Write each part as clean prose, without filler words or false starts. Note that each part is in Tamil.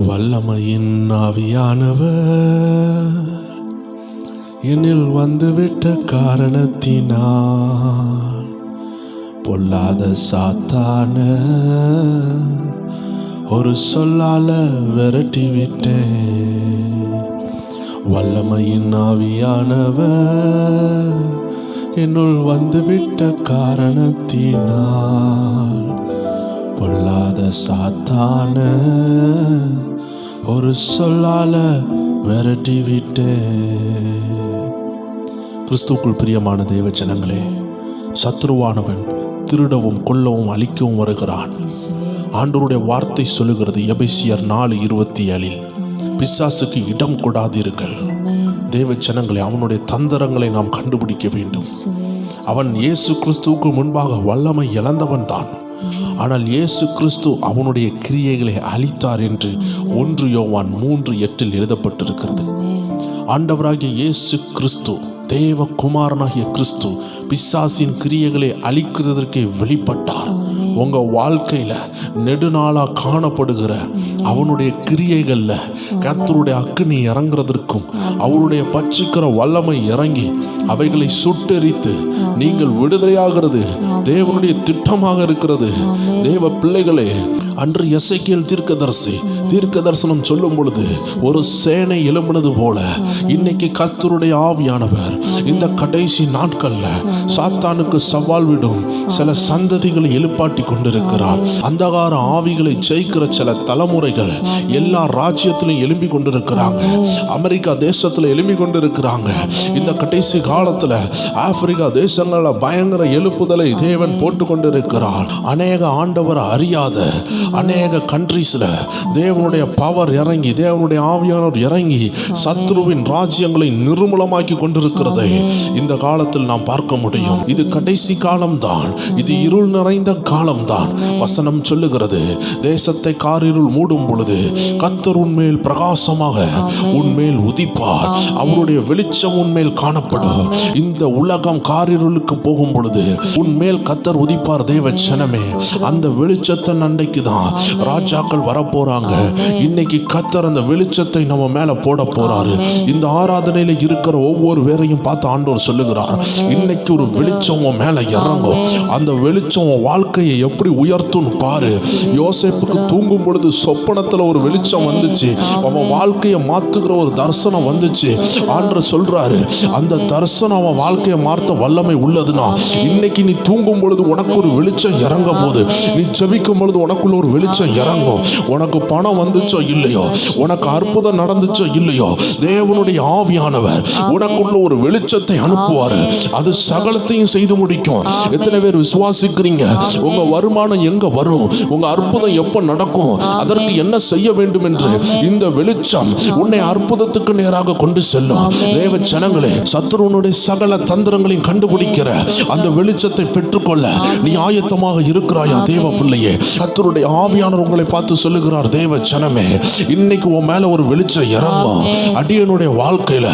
வல்லமையின் ஆவியானவர் என்னில் வந்துவிட்ட காரணத்தினால் பொல்லாத சாத்தான ஒரு சொல்லால விரட்டிவிட்டேன். வல்லமையின் ஆவியானவர் என்னுள் வந்துவிட்ட காரணத்தினால் பொல்லாத சாத்தான ஒரு சொல்லால விரட்டிவிட்டேன். கிறிஸ்துவுக்குள் பிரியமான தேவ ஜனங்களே, சத்ருவானவன் திருடவும் கொல்லவும் அழிக்கவும் வருகிறான். ஆண்டவருடைய வார்த்தை சொல்லுகிறது எபேசியர் 4:27, பிசாசுக்கு இடம் கொடாதீர்கள். தேவ ஜனங்களே, அவனுடைய தந்திரங்களை நாம் கண்டுபிடிக்க வேண்டும். அவன் இயேசு கிறிஸ்துவுக்கு முன்பாக வல்லமை இழந்தவன் தான். ஆனால் இயேசு கிறிஸ்து அவனுடைய கிரியைகளை அழித்தார் என்று 1 யோவான் 3:8 எழுதப்பட்டிருக்கிறது. ஆண்டவராகிய இயேசு கிறிஸ்து, தேவ குமாரனாகிய கிறிஸ்து, பிசாசின் கிரியைகளை அழிக்கிறதற்கு வெளிப்பட்டார். உங்க வாழ்க்கையில நெடுநாளா காணப்படுகிற அவனுடைய கிரியைகள்ல கர்த்தருடைய அக்கினி இறங்குறதற்கும் அவருடைய பட்சிக்கிற வல்லமை இறங்கி அவைகளை சுட்டெரித்து நீங்கள் விடுதலையாகிறது தேவனுடைய திட்டமாக இருக்கிறது. தேவ பிள்ளைகளே, அன்று எசேக்கியேல் தீர்க்க தரிசனம் சொல்லும் பொழுது ஒரு சேனை எழும்பினது போல இன்னைக்கு கர்த்தருடைய ஆவியானவர் இந்த கடைசி நாட்கள்ல சாத்தானுக்கு சவால் விடும் சில சந்ததிகளை எழுப்பாட்டி கொண்டிருக்கிறார். அந்தகார ஆவிகளை ஜெயிக்கிற சில தலைமுறைகள் எல்லா ராஜ்யத்திலும் எழும்பி கொண்டிருக்கிறாங்க. அமெரிக்கா தேசத்துல எழும்பி கொண்டிருக்கிறாங்க. இந்த கடைசி காலத்துல ஆப்பிரிக்கா தேசங்கள்ல பயங்கர எழுப்புதலை தேவன் போட்டு கொண்டிருக்கிறார். அநேக ஆண்டவர் அறியாத அநேக கண்ட்ரீஸ்ல தேவனுடைய பவர் இறங்கி, தேவனுடைய ஆவியானவர் இறங்கி சத்ருவின் ராஜ்யங்களை நிர்மூலமாக்கி கொண்டிருக்கிறதை இந்த காலத்தில் நாம் பார்க்க முடியும். இது கடைசி காலம்தான். இது இருள் நிறைந்த காலம்தான். வசனம் சொல்லுகிறது, தேசத்தை காரிருள் மூடும் பொழுது கர்த்தர் உன்மேல் பிரகாசமாக உன்மேல் உதிப்பார், அவருடைய வெளிச்சம் உன்மேல் காணப்படும். இந்த உலகம் காரிருளுக்கு போகும் பொழுது உன்மேல் கர்த்தர் உதிப்பார். தேவ ஜனமே, அந்த வெளிச்சத்தின் அன்றைக்கு தான் ராஜாக்கள் வரப்போறாங்க. இன்னைக்கு கர்த்தர் அந்த வெளிச்சத்தை நம்ம மேல போட போறாரு. இந்த ஆராதனையில இருக்கிற ஒவ்வொரு பேரையும் பார்த்து ஆண்டவர் சொல்லுகிறார், இன்னைக்கு ஒரு வெளிச்சம் உன் மேல இறங்கும். அந்த வெளிச்சம் உன் வாழ்க்கையை எப்படி உயர்த்தும் பாரு. யோசேப்புக்கு தூங்கும் பொழுது சொப்பனத்துல ஒரு வெளிச்சம் வந்துச்சு. அவன் வாழ்க்கையை மாத்துகிற ஒரு தரிசனம் வந்துச்சு. ஆண்டவர் சொல்றாரு, அந்த தரிசனம் அவன் வாழ்க்கையை மாற்ற வல்லமை உள்ளதுனா இன்னைக்கு நீ தூங்கும் பொழுது உனக்கு ஒரு வெளிச்சம் இறங்க போகுது. நீ ஜெபிக்கும் பொழுது உனக்குள்ள ஒரு வெளிச்சம் இறங்கும். உனக்கு பணம் வந்துச்சோ இல்லையோ, உனக்கு அற்புதம் நடந்துச்சோ இல்லையோ, தேவனுடைய ஆவியானவர் உனக்குள்ள ஒரு வெளிச்சத்தை அனுப்புவாரு. அது சகலத்தையும் செய்து முடிக்கும். எத்தனை பேர் விசுவாசிக்கிறீங்க? உங்க வருமானம் எங்க வரும், உங்க அற்புதம் எப்ப நடக்கும், அதற்கு என்ன செய்ய வேண்டும் என்று இந்த வெளிச்சம் உன்னை அற்புதத்துக்கு நேராக கொண்டு செல்லும். தேவ ஜனங்களே, சத்ருவனுடைய சகல தந்திரங்களையும் கண்டுபிடிக்கிற அந்த வெளிச்சத்தை பெற்றுக்கொள்ள நீ ஆயத்தமாக இருக்கிறாயா? தேவ பிள்ளையே, கர்த்தருடைய ஆவியானவர் உங்களை பார்த்து சொல்லுகிறார், தேவ ஜனமே, இன்னைக்கு உன் மேல ஒரு வெளிச்சம் இறங்கும். அடியனுடைய வாழ்க்கையில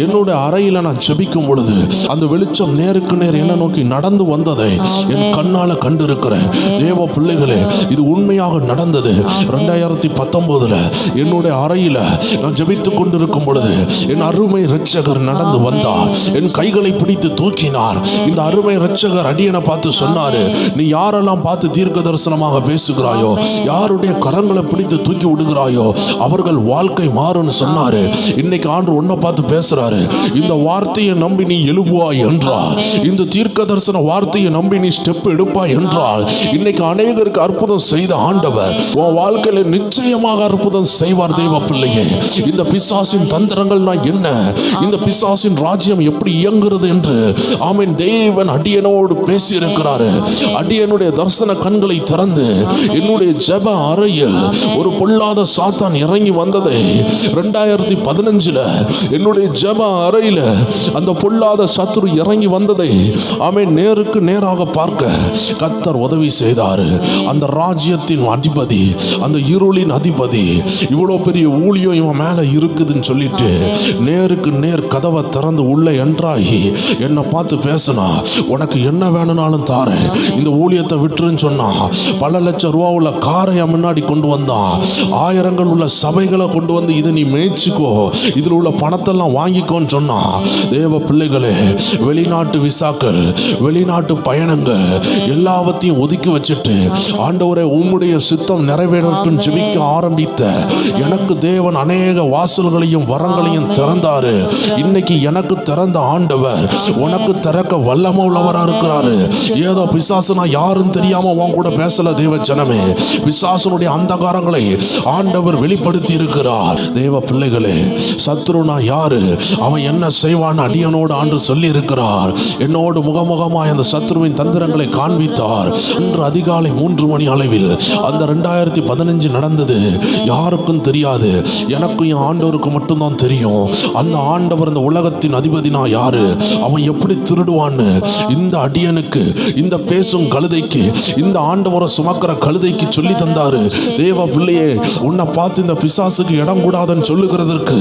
என்னுடைய அறையில நான் ஜெபிக்கும் பொழுது அந்த வெளிச்சம் நேருக்கு நேர் என்ன நோக்கி நடந்து வந்ததை என் கண்ணால கண்டிருக்கிறேன். தேவ பிள்ளைகளே, இது உண்மையாக நடந்தது. 2019 என்னுடைய அறையில நான் ஜெபித்துக் கொண்டிருக்கும் பொழுது என் அருமை இரட்சகர் நடந்து வந்தார். என் கைகளை பிடித்து தூக்கினார். இந்த அருமை இரட்சகர் அடியனை பார்த்து சொன்னாரு, நீ யாரெல்லாம் பார்த்து தீர்க்க தரிசனமாக பேசுகிறாயோ, யாருடைய கரங்களை பிடித்து தூக்கி விடுகிறாயோ அவர்கள் வாழ்க்கை மாறும்னு சொன்னாரு. இன்னைக்கு ஆண்டவர் உன்னை பார்த்து பேசுறாரு, இந்த வார்த்தையை நம்பி நீ எழுப்புவாய் என்றால், இந்த தீர்க்க தரிசன வார்த்தையை நம்பி நீ ஸ்டெப் எடுப்பாய் என்றால், இன்னைக்கு அநேகருக்கு அற்புதம் செய்த ஆண்டவர் உன் வாழ்க்கையில நிச்சயமாக அற்புதம் செய்வார். தேவ பிள்ளையே, இந்த பிசாசின் தந்திரங்கள் என்ன, இந்த பிசாசின் ராஜ்யம் எப்படி இயங்குகிறது என்று ஆமென் தேவன் அடியனோடு பேசி இருக்கிறாரு. அடியனுடைய தரிசன கண்களை திறந்து என்னுடைய ஜெப அறையில் ஒரு பொல்லாத சாத்தான் இறங்கி வந்ததை 2015 என்னுடைய ஜெப அறையில அந்த பொல்லாத சத்துரு இறங்கி வந்ததை ஆமென் நேருக்கு நேராக பார்க்க கர்த்தர் உதவி செய்தார். அந்த ராஜ்யத்தின் அதிபதி, அந்த இருளின் அதிபதி, இவ்வளவு பெரிய ஊழியம் இவன் மேல இருக்குதுன்னு சொல்லிட்டு நேருக்கு நேர் கதவை திறந்து உள்ள என்றாகி என்னை பார்த்து பேசினா, உனக்கு என்ன வேணும்னாலும் தாரேன், இந்த ஊழியத்தை விட்டுருன்னு சொன்னா, பல லட்சம் ரூபா உள்ள காரைய முன்னாடி கொண்டு வந்தான். ஆயிரங்கள் உள்ள சபைகளை கொண்டு வந்து இதை நீ மேய்ச்சிக்கோ, இதில் உள்ள பணத்தெல்லாம் வாங்கிக்கோன்னு சொன்னான். தேவ பிள்ளைகளே, வெளிநாட்டு விசாக்கள், வெளிநாட்டு பயணங்கள் எல்லாவற்றையும் ஒதுக்கி வச்சுட்டு ஆண்டவரே உம்முடைய சித்தம் நிறைவேறட்டும் ஜெபிக்க ஆரம்பித்த எனக்கு தேவன் அநேக வாசல்களையும் வரங்களையும் திறந்தாரு. இன்னைக்கு எனக்கு திறந்த ஆண்டவர் உனக்கு திறக்க வல்லமை உள்ளவரா இருக்கிறாரு. ஏதோ பிசாசுனா யாரும் தெரியாம உன் கூட பேசல தேவ ஜனமே. பிசாசுனுடைய அந்தகாரங்களை ஆண்டவர் வெளிப்படுத்தி இருக்கிறார். தேவ பிள்ளைகளே, சத்ருனா யாரு, அவன் என்ன செய்வான் அடியனோடு ஆண்டு சொல்லி இருக்கிறார். என்னோடு முகமுகமாய் அந்த சத்ருவின் தந்திரங்களை காண்பித்தார். இன்று அதிகாலை 3 மணி அளவில் அந்த 2015 நடந்தது. யாருக்கும் தெரியாது, எனக்கும் என் ஆண்டவருக்கு மட்டும்தான் தெரியும். அந்த ஆண்டவர் இந்த உலகத்தின் அதிபதினா யாரு, அவன் எப்படி திருடுவான்னு இந்த அடியனுக்கு, இந்த பேசும் கழுதைக்கு, இந்த ஆண்டவரை சுமக்கிற கழுதைக்கு சொல்லி தந்தாரு. தேவ பிள்ளையே, உன்னை பார்த்து இந்த பிசாசுக்கு இடம் கூடாதுன்னு சொல்லுகிறதற்கு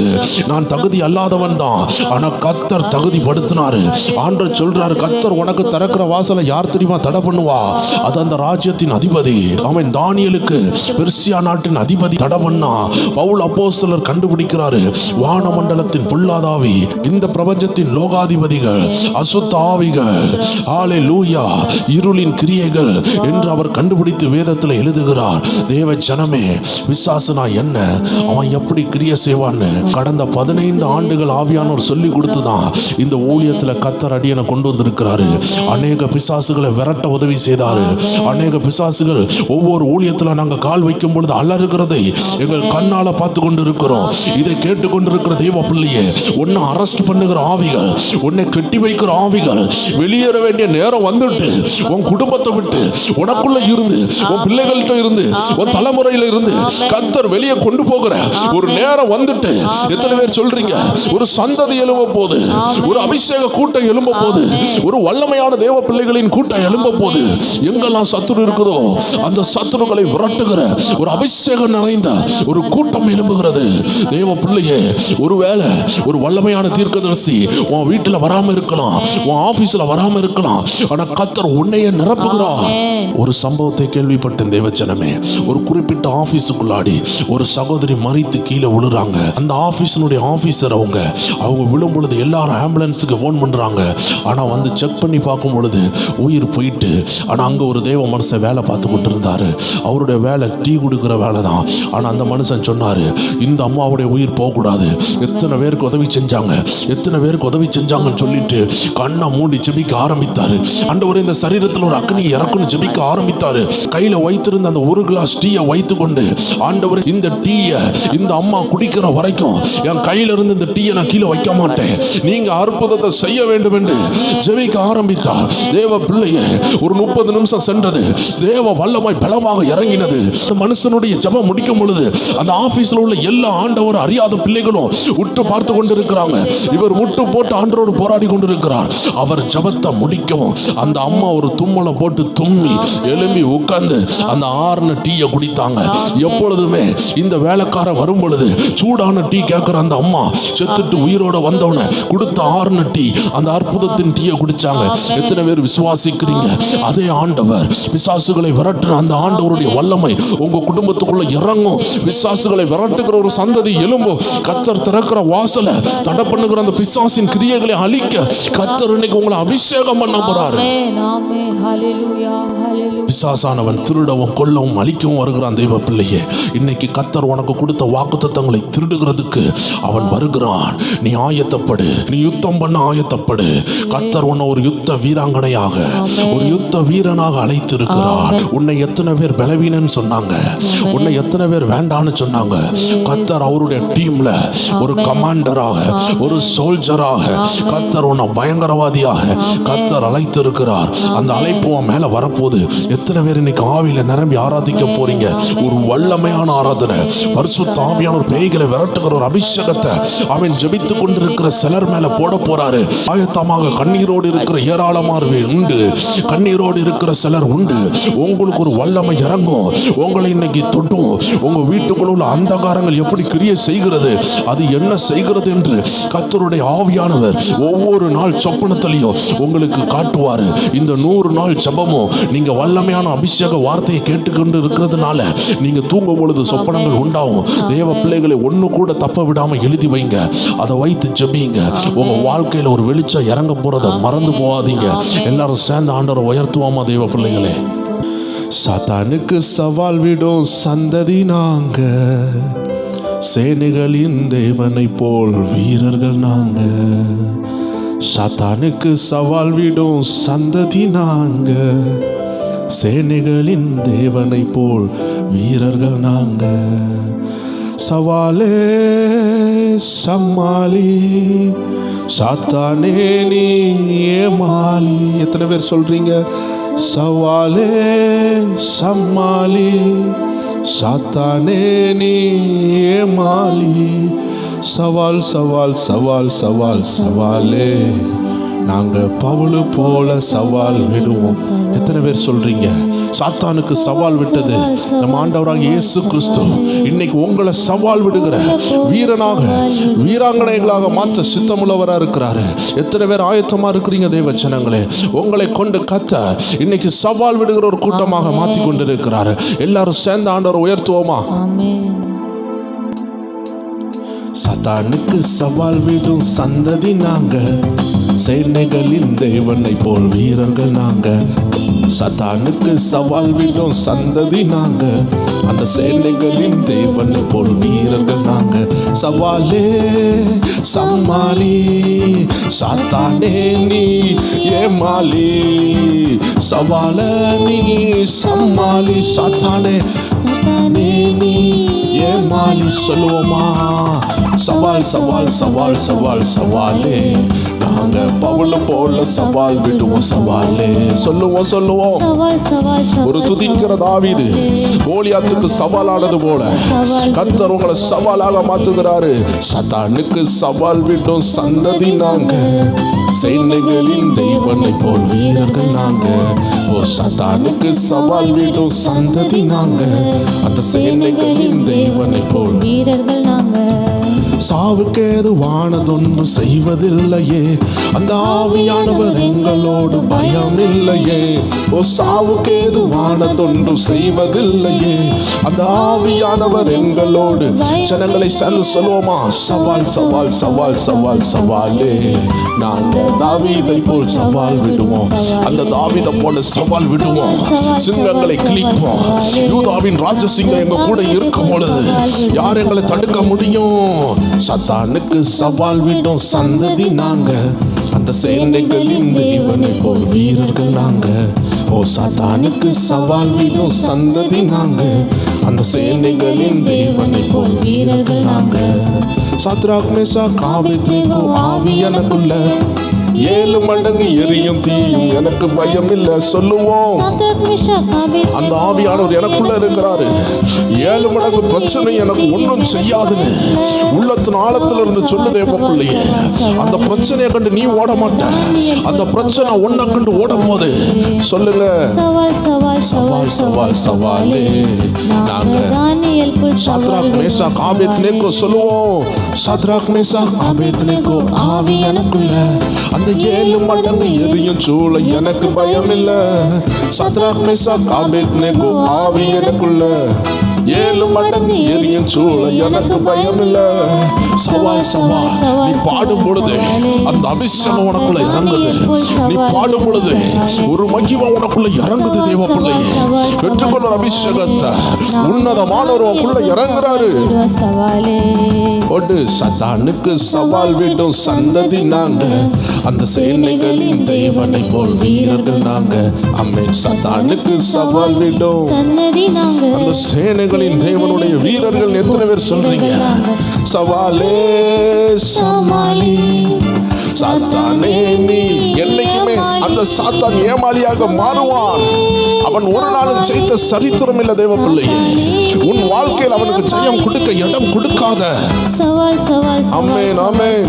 நான் தகுதி அல்லாதவன் தான். ஆனா கர்த்தர் தகுதி படுத்தினாரு. ஆண்டவர் சொல்றாரு, கர்த்தர் உனக்கு திறக்கிற வாசலை யார் தெரியுமா தடை பண்ணுவா? அது அந்த ராஜ்யத்தின் அதிபதி. அவன் தானியேலுக்கு பெர்சியா நாட்டின் அதிபதி தடை பண்ணா. பவுல் அப்போஸ்தலர் கண்டுபிடிக்கிறாரு, வானமண்டலத்தின் பொல்லாதாவி, இந்த பிரபஞ்சத்தின் லோகாதிபதிகள், அசுத்த ஆவிகள், ஹல்லேலூயா, இருளின் கிரியைகள் என்று அவர் கண்டுபிடித்து வேதத்தில் எழுதுகிறார். தேவ ஜனமே, விசுவாசனா என்ன, அவன் எப்படி கிரியை செய்வான்னு கடந்த 15 ஆண்டுகள் ஆவியானவர் சொல்லி கொடுத்துதான் இந்த ஊழியத்தில் கர்த்தர் அடியனை கொண்டு வந்திருக்கிறாரு. அநேக பிசாசுகளை விரட்ட உதவி செய்தாரு. அநேக பிசாசுகள் ஒவ்வொரு ஊழியத்தில் நாங்கள் கால் வைக்கும் பொழுது அலறுகிறதை எங்கள் கண்ணால பார்த்து கொண்டு இருக்கிறோம். இதை கேட்டுக்கொண்டிருக்கிற தெய்வ பிள்ளையே, உன்னை அரெஸ்ட் பண்ணுகிற ஆவிகள், உன்னை கட்டி வைக்கிற ஆவிகள் வெளியேற வேண்டிய நேரம் வந்துட்டு உன் குடும்பத்தை விட்டு, உனக்குள்ள இருந்து, உன் பிள்ளைகள்கிட்ட இருந்து, உன் தலைமுறையில இருந்து கர்த்தர் வெளியே கொண்டு போகிற ஒரு நேரம் வந்துட்டு. எத்தனை பேர் சொல்றீங்க, ஒரு சந்ததி எழும்ப போது, ஒரு அபிஷேக கூட்டம் எழும்ப போது, ஒரு வல்லமையான தேவ பிள்ளைகளின் கூட்டம் எழும்ப போது. எங்கெல்லாம் சத்துரு இருக்குதோ அந்த சத்துருக்களை விரட்டுகிற ஒரு அபிஷேகம் நிறைந்த ஒரு கூட்டம் எழும்புகிறது. தேவ பிள்ளையே, ஒருவேளை ஒரு வல்லமையான தீர்க்கதரிசி உன் வீட்டுல வராம இருக்கலாம், உன் ஆபீஸ்ல வராம இருக்கலாம், ஆனா கர்த்தர் உன்னையே நிரப்புகிறார். ஒரு சம்பவத்தை கேள்விப்பட்டேன் தேவ ஜனமே. ஒரு குறிப்பிட்ட ஆபீஸுக்குள்ளாடி ஒரு சகோதரி மரித்து கீழே விழுறாங்க. அந்த ஆபீஸினுடைய ஆபீசர் அவங்க விழும் பொழுது எல்லாரும் ஆம்புலன்ஸுக்கு போன் பண்றாங்க. ஆனா வந்து செக் பண்ணி பார்க்கும் பொழுது உயிர் போயிட்டு. ஆனா அங்க ஒரு தேவ மனுஷன் வேலை பார்த்து கொண்டு இருந்தாரு. அவருடைய வேலை டீ குடுக்கிற வேலை தான். ஆனா அந்த மனுஷன் சொன்னாரு, இந்த அம்மாவுடைய உயிர் போகக்கூடாது. எத்தனை பேருக்கு உதவி செஞ்சாங்க, எத்தனை பேருக்கு உதவி செஞ்சாங்கன்னு சொல்லிட்டு கண்ணை மூடி ஜெபிக்க ஆரம்பித்தாரு. ஆண்டவரே, இந்த சரீரத்தில் ஒரு அக்னி இறக்குன்னு ஜெபிக்க ஆரம்பித்தாரு. கையில வைத்திருந்த அந்த ஒரு கிளாஸ் டீயை வைத்து கொண்டு, ஆண்டவரே, இந்த டீயை இந்த அம்மா குடிக்கிற வரைக்கும் என் கையில இருந்து இந்த டீயை நான் கீழே வைக்க மாட்டேன், நீங்க அற்புதத்தை செய்ய வேண்டும் என்று ஜெபிக்க ஆரம்பித்தார். தேவ பிள்ளையே, ஒரு 30 நிமிஷம் சென்றது. தேவ வல்லமை பலமாக இறங்கினது. மனுஷனுடைய ஜெபம் முடிக்கும் பொழுது அந்த ஆபீஸ்ல உள்ள எல்லா ஆண்டவர் அறியாத பிள்ளைகளும் உற்று பார்த்து கொண்டிருக்கிறாங்க. இவர் முட்டு போட்டு ஆண்டவரோடு போராடி கொண்டிருக்கிறார். அவர் ஜெபத்தை முடிக்கவும் அந்த அம்மா ஒரு தும்மலை போட்டு தும்மி எழும்பி உட்கார்ந்து அந்த ஆறுன டீயை குடித்தாங்க. எப்பொழுதுமே இந்த வேலைக்கார வரும் பொழுது சூடான டீ கேட்கிற அந்த அம்மா செத்துட்டு உயிரோட வந்தவன கொடுத்த ஆறுன டீ, அந்த அற்புதத்தின் டீயை குடிச்சாங்க. எத்தனை பேர் விசுவாசிக்கிறீங்க? அதே ஆண்டவர் பிசாசுகளை விரட்டுற அந்த ஆண்டவருடைய வல்லமை உங்க குடும்பத்துக்குள்ள இறங்கும். பிசாசுகளை விரட்டுகிற ஒரு சந்ததி எழும்பும். கர்த்தர் திறக்கிற வாசலை தடை பண்ணுகிற அந்த பிசாசின் கிரியைகளை அழிக்க கர்த்தர் இன்னைக்கு உங்களை அபிஷேகம் பண்ண போறாரு. பிசாசானவன் திருடவும் கொல்லவும் அழிக்கவும் வருகிறான். தெய்வ பிள்ளையே, இன்னைக்கு கர்த்தர் உனக்கு கொடுத்த வாக்குத்தத்தங்களை திருடுகிறதுக்கு அவன் வருகிறான். நீ ஆயத்தப்படு, நீ யுத்தம் பண்ண ஆயத்தப்படு. கர்த்தர் உன்னை ஒரு யுத்த வீராங்கனையாக, ஒரு யுத்த வீரனாக அழைத்து இருக்கிறார். உன்னை எத்தனை பேர் பலவீனன்னு சொன்னாங்க, உன்னை எத்தனை பேர் வேண்டான்னு சொன்னாங்க. கர்த்தர் அவருடைய டீம்ல ஒரு கமாண்டராக, ஒரு சோல்ஜராக, கர்த்தர் உன்னை பயங்கரவாதியாக கர்த்தர் அழைத்து இருக்கிறார். அந்த அழைப்பு மேல வரப்போது. எத்தனை பேர் இன்னைக்கு ஆவியில நிரம்பி ஆராதிக்க போறீங்க? ஒரு வல்லமையான ஆராதனை, பரிசுத்த ஆவியானவர் பேய்களை விரட்டுகிற ஒரு அபிஷேகத்தை அவன் ஜெபித்துக் கொண்டிருக்கிற சிலர் மேல போட போறாரு. ஆயத்தமாக கண்ணீரோடு இருக்கிற ஏராளமானவர்கள் உண்டு, கண்ணீரோடு இருக்கிற சிலர் உண்டு. உங்களுக்கு ஒரு வல்லமை இறங்கும், உங்களை இன்னைக்கு தொட்டும். உங்க வீட்டுக்குள்ள உள்ள அந்தகாரங்கள் எப்படி கிரியை செய்கிறது, அது என்ன செய்கிறது என்று கர்த்தருடைய ஆவியானவர் ஒவ்வொரு நாள் சொப்பனத்திலையும் உங்களுக்கு காட்டுவாரு. இந்த 100 நாள் ஜெபமும் நீங்க நீங்க வல்லமையான அபிஷேக வார்த்தையை கேட்டுக்கொண்டு இருக்கிறதுனால நீங்க தூங்கும் பொழுது சொப்பனங்கள் உண்டாகும். தேவ பிள்ளைகளை ஒண்ணு கூட தப்ப விடாம எழுதி வைங்க, அதை வைத்து ஜெபிங்க. உங்க வாழ்க்கையில ஒரு வெளிச்சம் இறங்க போறதை மறந்து போகாதீங்க. எல்லாரும் சேர்ந்து ஆண்டவரை உயர்த்துவோமா தேவ பிள்ளைகளே? சாத்தானுக்கு சவால் விடும் சந்ததி நாங்க, சேனைகளின் தேவனை போல் வீரர்கள் நாங்க. சாத்தானுக்கு சவால் விடும் சந்ததி நாங்க, சேனைகளின் தேவனை போல் வீரர்கள் நாங்க. சவாலே சம்மாளி, சாத்தானே நீ ஏமாளி. எத்தனை பேர் சொல்றீங்க? சவாலே சம்மாளி, சாத்தானே நீ ஏமாளி. சவால் சவால் சவால் சவால் சவாலே, நாங்க பவுல் போல சவால் விடுவோம். எத்தனை பேர் சொல்றீங்க? சாத்தானுக்கு சவால் விட்டது நம்ம ஆண்டவராக இயேசு கிறிஸ்து. இன்னைக்கு உங்களை சவால் விடுகிற வீரனாக, வீராங்கனைகளாக மாற்ற சித்தமுள்ளவராக இருக்கிறாரு. எத்தனை பேர் ஆயத்தமா இருக்கிறீங்க தேவ ஜனங்களே? உங்களை கொண்டு கத்த இன்னைக்கு சவால் விடுகிற ஒரு கூட்டமாக மாற்றி கொண்டிருக்கிறாரு. எல்லாரும் சேர்ந்து ஆண்டவரை உயர்த்துவோமா? சாத்தானுக்கு சவால் விடும் சந்ததி நாங்க, சேனைகளின் தேவனை போல் வீரர்கள் நாங்க. சாத்தானுக்கு சவால் விடும் சந்ததி நாங்க, அந்த சேனைகளின் தேவனை போல் வீரர்கள் நாங்க. சவாலே சம்மாளி, சாத்தானே நீ ஏமாளி. சவால நீ சம்மாளி, சாத்தானே நீ ஏமாளி. சொல்லுவோமா? சவால் சவால் சவால் சவால் சவாலே, நாங்க பவுல போல சவால் விடுவோம். சவாலே சொல்லுவோம் சொல்லுவோம். ஒரு துதிக்கிற தாவீது கோலியாத்துக்கு சவாலானது போல கர்த்தர் உங்களை சவாலாக மாத்துகிறாரு. சாத்தானுக்கு சவால் விடும் சந்ததி நாங்க, சேனைகளின் தேவனை போல் வீரர்கள் நாங்க. ஓ சாத்தானுக்கு சவால் விடும் சந்ததி நாங்க, அந்த சேனைகளின் தேவனை போல் வீரர்கள் நாங்க. சாவுக்கு ஏதுவானதொன்று செய்வதில்லையே, அந்த ஆவியானவர் எங்களோடு பயம் இல்லையே. ஓ சாவுக்கு ஏதுவானதொன்று செய்வதில்லையே, அந்த ஆவியானவர் எங்களோடு. ஜனங்களை சேர்ந்து சொல்லுவோமா? சவால் சவால் சவால் சவால் சவாலே, நாங்க தாவீதை போல் சவால் விடுவோம். அந்த தாவீதை போல சவால் விடுவோம். சிங்கங்களை கிழிப்போம். யூதாவின் ராஜசிங்கம் எங்க கூட இருக்கும் பொழுது யார் எங்களை தடுக்க முடியும்? சாத்தானுக்கு சவால் விடும் சந்ததி நாங்க, அந்த சேனைகளின் தேவனை போல் வீரர்கள் நாங்க. ஓ சாத்தானுக்கு சவால் விடும் சந்ததி நாங்க, அந்த சேனைகளின் தேவனை போல் வீரர்கள் நாங்க. சாத்ராக் மேஷாக் ஆபேத்நேகோ ஆவி எனக்குள்ள, 7 மடங்கு எரியும் தீயும் எனக்கு பயம் இல்லை. சொல்லுவோம். அந்த ஆவியானவர் எனக்குள்ள இருக்கிறாரு. 7 மடங்கு பிரச்சனை எனக்கு ஒன்றும் செய்யாதுன்னு உள்ளத்தின் ஆழத்துல இருந்து சொல்லுதே பிள்ளையே. அந்த பிரச்சனையை கண்டு நீ ஓட மாட்ட, அந்த பிரச்சனை ஒன்ன கண்டு ஓடும் போது சொல்லுங்க சவால் சவால் சவாலே. நாங்க சாத்ராக் மேஷாக் ஆபேத்நேகோ சொல்லுவோம். சாத்ராக் மேஷாக் ஆபேத்நேகோ ஆவி எனக்குள்ள, அந்த 7 மடங்கு எரியும் சூளை எனக்கு பயம் இல்ல. சாத்ராக் மேஷாக் ஆபேத்நேகோ ஆவி எனக்குள்ள, 7 மடங்கு எரியும் சூளை எனக்கு பயம் இல்ல. சவால் சவால். நீ பாடும் பொழுது அந்த அபிஷேகம் உனக்குள்ள இறங்குது. நீ பாடும் பொழுது ஒரு மகிமை உனக்குள்ள இறங்குது. தேவ பிள்ளையே, பெற்றுக்கொள்ள அபிஷேகத்தை உன்னதமானவர் உனக்குள்ள இறங்குறாரு. ஒடு சாத்தானுக்கு சவால் விடும் சந்ததி நாங்க, அந்த சேனைகளின் தேவனை போல் வீரர்கள் நாங்க. ஆமென். சாத்தானுக்கு சவால் விடும் சந்ததி நாங்க, அந்த சேனைகளின் தேவனுடைய வீரர்கள். எத்தனை பேர் சொல்றீங்க? சவாலே சமாளி, சாத்தானே நீ. என்னைக்குமே அந்த சாத்தான் ஏமாளியாக மாறுவான். அவன் ஒரு நாளும் ஜெயித்த சரித்திரம் இல்ல. தேவ பிள்ளையே, உன் வாழ்க்கையில் அவனுக்கு ஜெயம் கொடுக்க இடம் கொடுக்காத. ஆமென் ஆமென்.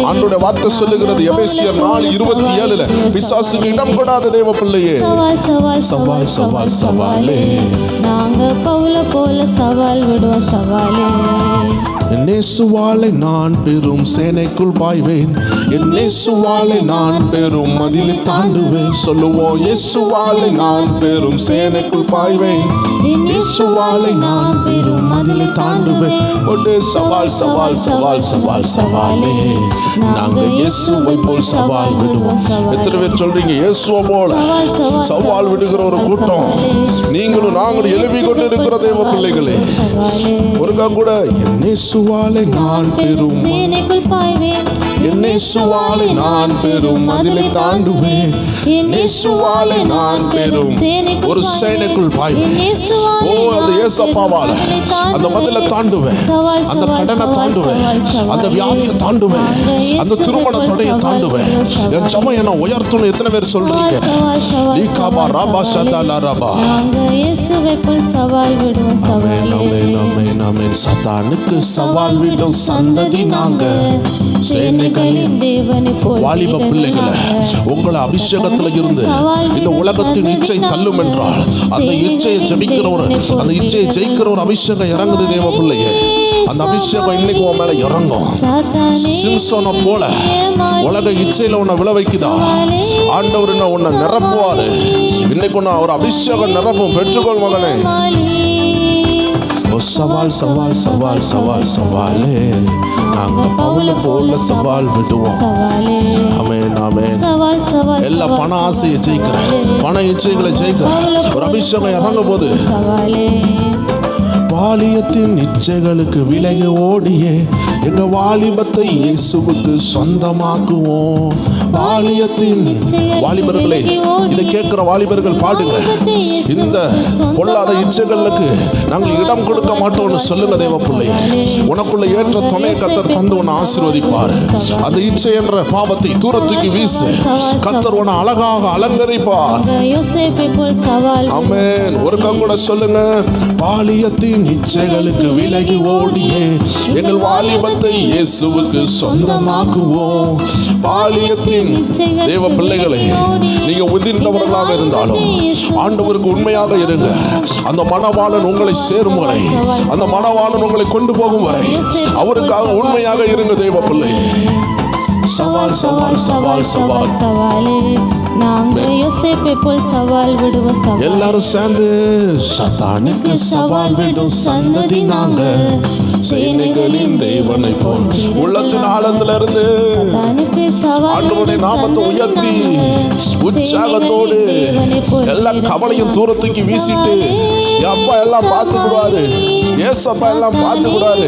ஆண்டவருடைய வார்த்தை சொல்லுகிறது எபேசியர் 4:27 பிசாசுக்கு இடம் கொடாத தேவ பிள்ளையே. சவால் சவால் சவாலே, நாங்க பவுல போல சவால் விடுவோம். சவாலே என் இயேசுவாலே நான் பெரும் சேனைக்குள் பாய்வேன், என் இயேசுவாலே நான் பெரும் மதிலை தாண்டுவேன். சொல்லுவோம், இயேசுவாலே நான் பெரும் சேனைக்குள் பாய்வேன், இயேசுவாலே நான் பெரும் மதிலை தாண்டுவேன். ஒன்று சவால் சவால் சவால் சவால் சவாலே, நாங்க இயேசுவை போல் சவால் விடுவோம். எத்தனை பேர் சொல்றீங்க இயேசுவை போல சவால் விடுகிற ஒரு கூட்டம் நீங்களும் நாங்களும் எழுப்பி கொண்டு இருக்கிற தேவ பிள்ளைகளே? ஒருக்கா கூட என் இயேசுவாலே நான் பெரும் சேனைக்குள் பாய்வேன், என் இயேசுவாலே நான் பெரும் மதிலை தாண்டுவேன், என் இயேசுவாலே நான் பெரும் ஒரு சேனைக்குள் பாய்வேன். ஓ, அந்த இயேசப்பாவால அந்த மதிலை தாண்டுவேன், அந்த கடனை தாண்டுவேன், அந்த வியாதியை தாண்டுவேன், அந்த திருமண தடையை தாண்டுவேன். என் சபை என்ன உயர்த்தும். எத்தனை பேர் சொல்றீங்க? நீகாபா ராபா சதாலா ராபா. சத்தானுக்கு சவால் விடும் சந்ததி நாங்க, சேனைகளின் தேவனை போல். வாலிப பிள்ளைகளை, உங்களை அபிஷேகத்துல இருந்து இந்த உலகத்தின் இச்சை தள்ளும் என்றால் அந்த இச்சையை ஜெபிக்கிறவர், அந்த இச்சையை ஜெயிக்கிற ஒரு அபிஷேகம் இறங்குது தேவ பிள்ளையே. அந்த அபிஷேகம் இன்னைக்கு உன் மேல இறங்கும். சிம்சோனை போல உலக இச்சையில உன்னை விளைவிக்குதா, ஆண்டவர் உன்னை நிரப்புவாரு. இன்னைக்கு உன்னை ஒரு அபிஷேகம் நிரப்பும். பெற்றுக்கொள் மகனே. சவால் சவால் சவால் சவால் சவாலே, நாங்க பவுல போல சவால் விடுவோம். ஆமென் ஆமென். எல்லா பண ஆசையை ஜெயிக்கிற, பண இச்சைகளை ஜெயிக்கிற ஒரு அபிஷேகம் இறங்கும் போது, வாலியத்தின் இச்சைகளுக்கு விலகி ஓடியே எங்க வாலிபத்தை இயேசுவுக்கு சொந்தமாக்குவோம். வாலியத்தின் வாலிபர்களே, இதை கேட்கிற வாலிபர்கள் பாடுங்க. இந்த பொல்லாத இச்சைகளுக்கு நாங்கள் இடம் கொடுக்க மாட்டோம்னு சொல்லுங்க தேவ பிள்ளையே. உனக்குள்ள ஏற்ற துணை கர்த்தர் தந்து உன்னை ஆசீர்வதிப்பார். அந்த இச்சை என்ற பாவத்தை தூரத்துக்கு வீசு. கர்த்தர் உன்னை அழகாக அலங்கரிப்பார். ஆமென். ஒரு கூட சொல்லுங்க, வாலியத்தின் இச்சைகளுக்கு விலகி ஓடியே எங்கள் வாலிபத்தை இயேசுவுக்கு சொந்தமாக்குவோம். பாலியத்தின் தேவ பிள்ளைகளை, நீங்க உதிர்ந்தவர்களாக இருந்தாலும் ஆண்டவருக்கு உண்மையாக இருங்க. அந்த மணவாளன் உங்களை சேரும் வரை, அந்த மணவாளன் உங்களை கொண்டு போகும் வரை அவருக்காக உண்மையாக இருங்க தேவ பிள்ளை. சவால் சவால் சவால் சவால் சவாலே, நாங்க யோசேப்பை போல் சவால் விடுவோம். எல்லாரும் சேர்ந்து சத்தானுக்கு சவால் விடும் சந்ததி நாங்க, சேனைகளின் தேவனை போல். உள்ளத்தின் ஆழத்திலிருந்து ஆண்டவருடைய நாமத்தை உயர்த்தி உற்சாகத்தோடு எல்லா கவலையும் தூரத்துக்கு வீசிட்டு, அப்பா எல்லாம் பார்த்துக்கூடாது, ஏசப்பா எல்லாம் பார்த்துக்கூடாது,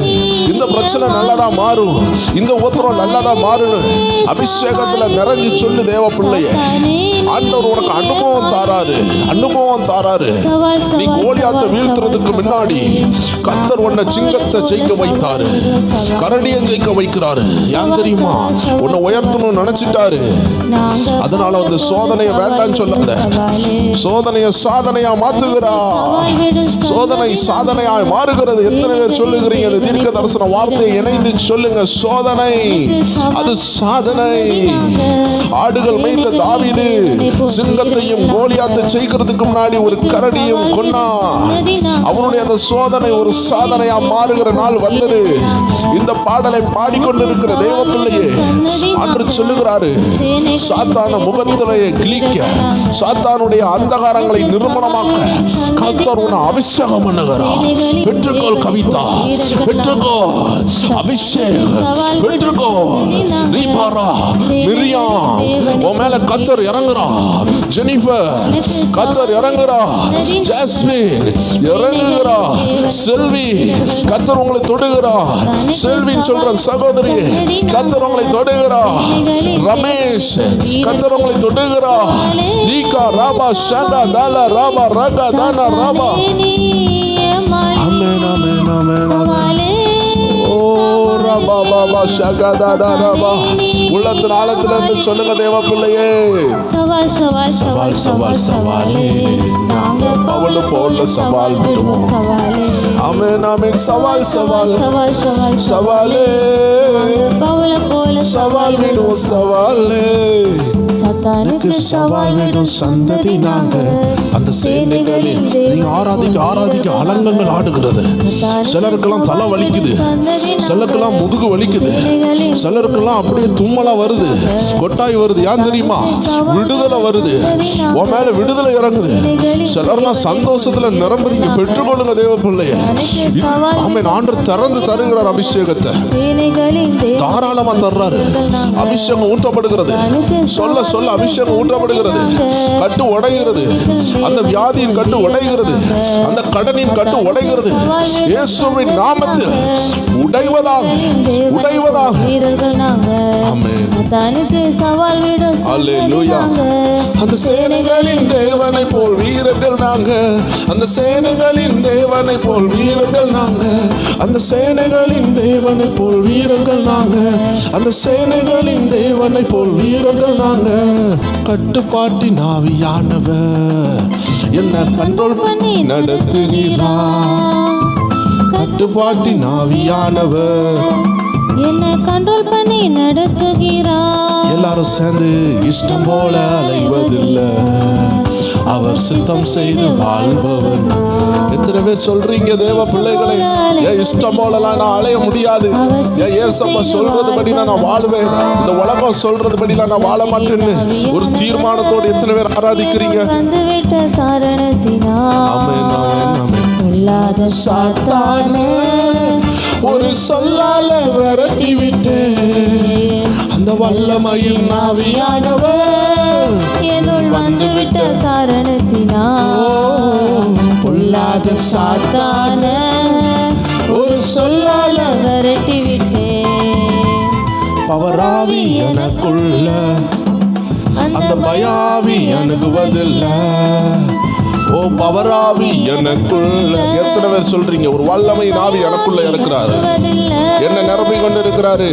இந்த பிரச்சனை நல்லதா மாறும், இந்த உத்தரவு நல்லதா மாறும் அபிஷேகத்துல நிறைஞ்சு சொல்லு தேவ பிள்ளைய. ஆண்டவர் உனக்கு அனுபவம் தாராரு, அனுபவம் தாராரு. நீ கோலியாத்தை வீழ்த்துறதுக்கு முன்னாடி கர்த்தர் உன்னை சிங்கத்தை ஜெயிக்க வைத்தாரு, கரடியை ஜெயிக்க வைக்கிறாரு. ஏன் தெரியுமா? உன்னை உயர்த்தணும்னு நினைச்சிட்டாரு. அதனால அந்த சோதனையை வேண்டான்னு சொல்லாத, சோதனையை சாதனையா மாத்துகிறா. சோதனை சாதனையா மாறுகிறது. எத்தனை பேர் சொல்லுகிறீங்க? தீர்க்க தரிசன வார்த்தையை இணைந்து சொல்லுங்க. சோதனை அது சாதனை. ஆடுகள் மேய்த்த தாவீது சிங்கத்தையும் கோலியாத்தை ஜெயிக்கிறதுக்கு முன்னாடி ஒரு கரடியும் கொன்னா. அவனுடைய அந்த சோதனை ஒரு சாதனையா மாறுகிற நாள் வந்தது. இந்த பாடலை பாடிக்கொண்டிருக்கிற தேவ பிள்ளையே, அன்று சொல்லுகிறாரு, சாத்தான முகத்திலேயே கிழிக்க, சாத்தானுடைய அந்தகாரங்களை நிர்மூலமாக்க கர்த்தர் உன்னை அபிஷேகம் பண்ணுகிறார். பெற்றுக்கோள் கவிதா, பெற்றுக்கோள் அபிஷேகம், பெற்றுக்கோள் ரீபாரா மிரியாம். உன் மேல கர்த்தர் இறங்குறார். ஜெனிஃபர் கர்த்தர் இறங்குறார். ஜாஸ்மின் இறங்குகிறார். செல்வி கர்த்தர் உங்களை தொடுகிறார். செல்வின் சொல்ற சகோதரி கர்த்தர் உங்களை தொடுகிறார். ரமேஷ் கர்த்தர் உங்களை தொடுகிறார். நீகா ராபா ஷாகா தாலா ராபா ரகா தானா ராபா. ஆமென் ஆமென் ஆமென் ஆமென். உள்ளத்தின் ஆழத்திலிருந்து சொல்லுங்க தேவ பிள்ளையே. சவால் சவால் சவால் சவால் சவாலே, நாங்க பவுல போல சவால் விடுவோம். ஆமென் ஆமென். சவால் சவால் சவால் சவால் சவாலே, பவுல போல சவால் விடுவோம். சவாலே சாத்தானுக்கு சவால் விடும் சந்ததி நாங்க. அந்த சேனைகளில் நீங்க ஆராதிக்க அலங்கங்கள் ஆடுகிறது. சிலருக்கெல்லாம் தலை வலிக்குது, சிலருக்கெல்லாம் முதுகு வலிக்குது, சிலருக்கெல்லாம் அப்படியே தும்மலா வருது, கொட்டாய் வருது. ஏன் தெரியுமா? விடுதலை வருது, உன் மேல விடுதலை இறங்குது. சிலர்லாம் சந்தோஷத்துல நிரம்புறீங்க. பெற்றுக்கொள்ளுங்க தேவ பிள்ளைய. ஆமென். ஆண்டவர் திறந்து தருகிறார் அபிஷேகத்தை, தாராளமா தர்றாரு. அபிஷேகம் ஊற்றப்படுகிறது, சொல்ல சொல்ல அபிஷேகம் ஊற்றப்படுகிறது. கட்டு உடைகிறது, அந்த வியாதியின் கட்டு உடைகிறது, அந்த கடனின் கட்டு உடைகிறது. இயேசுவின் நாமத்தில் உடைவதாக உடைவதாக. ஆமென். அல்லேலூயா. அந்த சேனைகளின் தேவனை போல் வீரர்கள் நாங்க. அந்த சேனைகளின் தேவனை போல் வீரர்கள் நாங்க. அந்த சேனைகளின் தேவனை போல் வீரர்கள் நாங்க. அந்த சேனைகளின் தேவனை போல் வீரர்கள் நாங்க. கட்டுப்பாட்டின் ஆவியானவர் என்ன கண்ட்ரோல் பண்ணி நடத்துகிறார். கட்டுப்பாட்டின் ஆவியானவர் என்ன கண்ட்ரோல் பண்ணி நடத்துகிறார். எல்லாரும் சேர்ந்து இஷ்டம் போல அலைவதில்லை, அவர் சித்தம் செய்து வாழ்பவன். எத்தனை பேர் சொல்றீங்க தேவ பிள்ளைகளை, என் இஷ்டம் போலலாம் நான் அலைய முடியாது, என் ஏசப்பா சொல்றதுபடி நான் வாழுவேன், இந்த உலகம் சொல்றதுபடி நான் வாழ மாட்டேன்னு ஒரு தீர்மானத்தோடு எத்தனை பேர் ஆராதிக்கிறீங்க? வந்துவிட்ட காரணத்தினால் பொல்லாத சாத்தானே ஒரு சொல்லால விரட்டி விட்டேன். அந்த வல்லமையின் ஆவியானவர் என்னுள் வந்துவிட்ட காரணத்தினால் பொல்லாத சாத்தானே ஒரு சொல்லால விரட்டி விட்டேன். பவராவி எனக்குள்ள அந்த பயாவி அணுகுவதில்லை. ஓ பவராவி எனக்குள்ள. எத்தனை பேர் சொல்றீங்க ஒரு வல்லமை ஆவி எனக்குள்ள இருக்கிறாரு, என்ன நிரம்பி கொண்டு இருக்கிறாரு?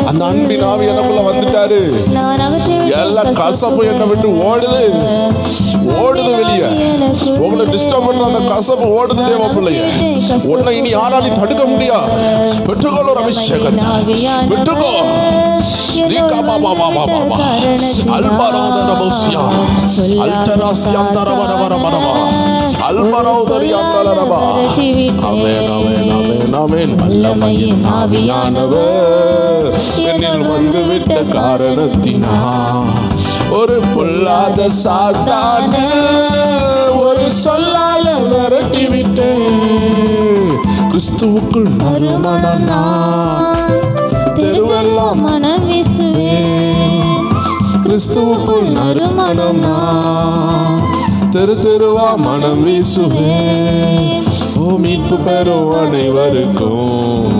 அந்த அன்பின் ஆவி எனக்குள்ள வந்துட்டாரு. எல்லா கசப்பு என்னை விட்டு ஓடுது, ஓடுது வெளியே. உங்களை டிஸ்டர்ப் பண்ற அந்த கசப்பு ஓடுது தேவ பிள்ளைய. உன்னை இனி யாராலையும் தடுக்க முடியாது. பெற்றுக்கொள்ள ஒரு அபிஷேகத்தை பெற்றுக்கோ. வல்லமையின் ஆவியானவர் என்னில் வந்துவிட்ட காரணத்தினால் ஒரு பொல்லாத சாத்தானே ஒரு சொல்லால விரட்டி விட்டேன். கிறிஸ்துவுக்குள் மறுமணனா தெருவெல்லாம் மனம் வீசுவேன். கிறிஸ்துவுக்குள் நறுமணமா தெரு தெருவா மனம் வீசுவேன். ஓ மீட்பு பெறும் அனைவருக்கும்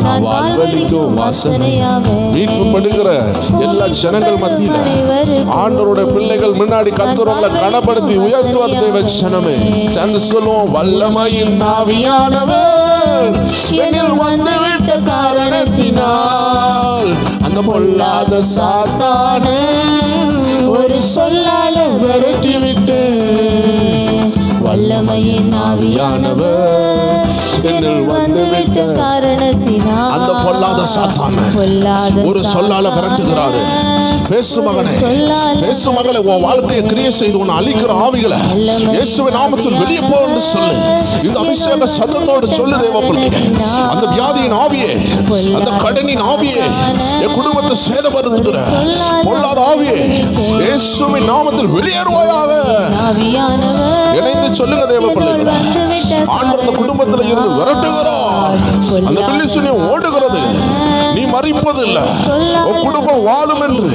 நான் வாழ்வழிக்கும் வாசனையாவே. மீட்பு படுகிற எல்லா ஜனங்கள் மத்தியில ஆண்டவருடைய பிள்ளைகள் முன்னாடி கர்த்தரை கனப்படுத்தி உயர்த்துவார் தேவ ஜனமே. சேர்ந்து சொல்லுவோம், வல்லமையின் ஆவியானவர் என்னில் வந்துவிட்ட காரணத்தினால் அந்த பொல்லாத சாத்தானே ஒரு சொல்லால விரட்டி விட்டேன். வல்லமையின் ஆவியானவர் என்னில் வந்துவிட்ட காரணத்தினால் அந்த பொல்லாத சாத்தானே ஒரு சொல்லால விரட்டுகிறாரு. பேசு மகனே, பேசு மகளே, உன் வாழ்க்கையை கிரியை செய்து உன்னை அழிக்கிற ஆவிகளை இயேசுவின் நாமத்தில் வெளியே போ என்று சொல்லு. இந்த அபிஷேக சத்தத்தோடு சொல்லு தேவ பிள்ளையே. அந்த வியாதியின் ஆவியே, அந்த கடனின் ஆவியே, என் குடும்பத்தை சேதப்படுத்துகிற பொல்லாத ஆவியே இயேசுவின் நாமத்தில் வெளியேறுவாயாக. இணைந்து சொல்லுங்க தேவ பிள்ளைகளே. ஆண்டவர் அந்த குடும்பத்தில் இருந்து விரட்டுகிறார். அந்த பில்லிசுனி ஓடுகிறது, நீ மறிப்பதில்லை, உன் குடும்பம் வாழும் என்று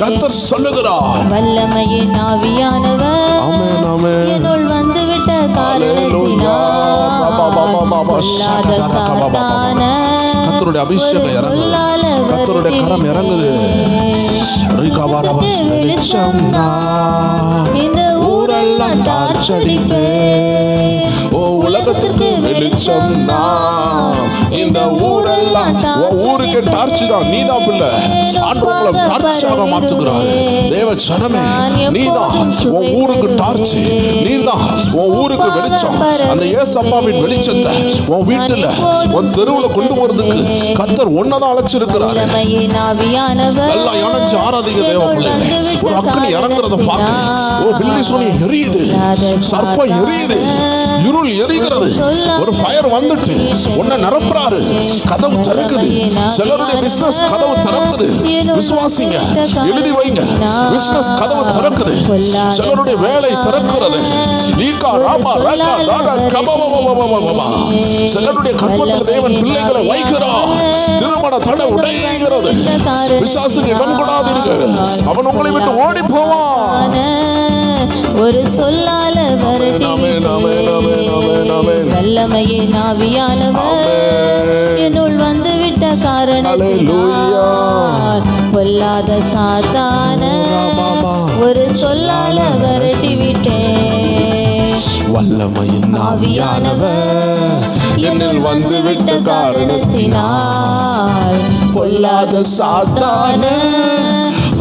கர்த்தர் சொல்லுகிறார். வல்லமையின் ஆவியானவர் ஆமென் ஆமென் என்னுள் வந்துவிட்ட காரணத்தினால் பொல்லாத சாத்தானே கர்த்தருடைய அபிஷேகம் இறங்குது, கர்த்தருடைய கரம் இறங்குது. வெளிச்சம் இந்த ஊரெல்லாம் டார்ச்சடிப்பே. ஓ உலகத்திற்கு வெளிச்சம் இந்த ஊரெல்லாம் எல்லாம் உன் ஊருக்கு டார்ச் தான், நீ தான் பிள்ளை. ஆண்டவர் உங்களை டார்ச்சாக மாத்துகிறாரு. தேவ ஜனமே, நீ தான் உன் ஊருக்கு டார்ச், நீ தான் உன் ஊருக்கு வெளிச்சம். அந்த ஏசப்பாவின் வெளிச்சத்தை உன் வீட்டுல உன் தெருவுல கொண்டு போறதுக்கு கர்த்தர் ஒன்னதான் அழைச்சிருக்கிறாரு. எல்லாம் இணைஞ்சு ஆராதிங்க தேவ பிள்ளைகளே. ஒரு அக்கினி இறங்குறத பார்க்க, ஓ பில்லி சூனி எரியுது, சர்ப்பம் எரியுது, இருள் எரிகிறது. ஒரு ஃபயர் வந்துட்டு உன்னை நிரப்புறாரு. கதவு திறக்குது. சிலருடைய பிசினஸ் கதவு திறக்குது. விசுவாசிங்க, எழுதி வைங்க. பிசினஸ் கதவு திறக்குது. சிலருடைய வேலை திறக்கிறது. லீகா ராபா ராகா தாடா கபவவவவவவ. சிலருடைய கர்ப்பத்தில் தேவன் பிள்ளைகளை வைக்கிறார். திருமண தடை உடைகிறது. பிசாசுக்கு இடம் கொடாதீர்கள், அவன் உங்களை விட்டு ஓடி போவான். ஒரு சொல்லால வல்லமையே நாவியானவர் என்னுள் வந்து விட்ட காரணத்தினால் பொல்லாத சாத்தான ஒரு சொல்லால விரட்டி விட்டேன். வல்லமையின் ஆவியானவர் என்னில் வந்து விட்ட காரணத்தினால் பொல்லாத சாத்தான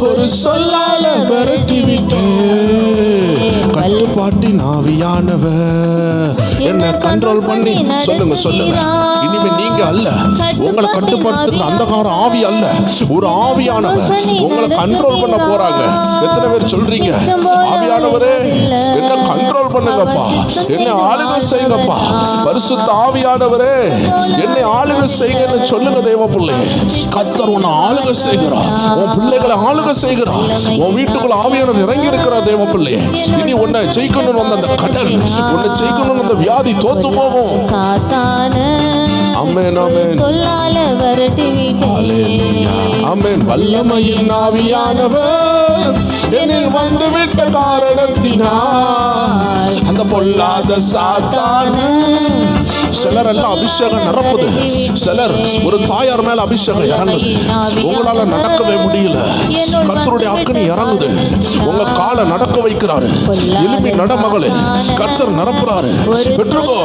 ஒரு சொல்லால விரட்டி விட்டேன். கட்டுப்பாட்டின் ஆவியானவர் என்ன கண்ட்ரோல் பண்ணி சொல்லுங்க சொல்லுங்க. இனிமே நீங்க அல்ல, உங்களை கட்டுப்படுத்துகிற அந்தகார ஆவி அல்ல, ஒரு ஆவியானவர் உங்களை கண்ட்ரோல் பண்ண போறாங்க. எத்தனை பேர் சொல்றீங்க, ஆவியானவரே என்ன கண்ட்ரோல் பண்ணுங்கப்பா, என்னை ஆளுகை செய்யுங்கப்பா, பரிசுத்த ஆவியானவரே என்னை ஆளுகை செய்யுங்கன்னு சொல்லுங்க. தேவ பிள்ளை, கர்த்தர் உன்னை ஆளுகை செய்கிறார், உன் பிள்ளைகளை ஆளுகை செய்கிறார், உன் வீட்டுக்குள்ள ஆவியானவர் இறங்கி இருக்கிறார். தேவ பிள்ளை, இனி உன்னை ஜெயிக்கணும்னு வந்த அந்த கடன், உன்னை ஜெயிக்கணும்னு அந்த வியாதி தோத்து போகும். ஆமென் ஆமென் சொல்லால விரட்டி விட்டேன். ஆமென். வல்லமையின் ஆவியானவர் என்னில் வந்து விட்ட காரணத்தினால் அந்த பொல்லாத சாத்தான. சிலர் எல்லாம் அபிஷேகம் நிரப்புது. சிலர் ஒரு தாயார் மேல அபிஷேகம் இறங்குது. உங்களால நடக்கவே முடியல, கர்த்தருடைய அக்கினி இறங்குது. உங்க காலை நடக்க வைக்கிறாரு. எழுப்பி நட மகளே, கர்த்தர் நிரப்புறாரு. பெற்றுக்கோ.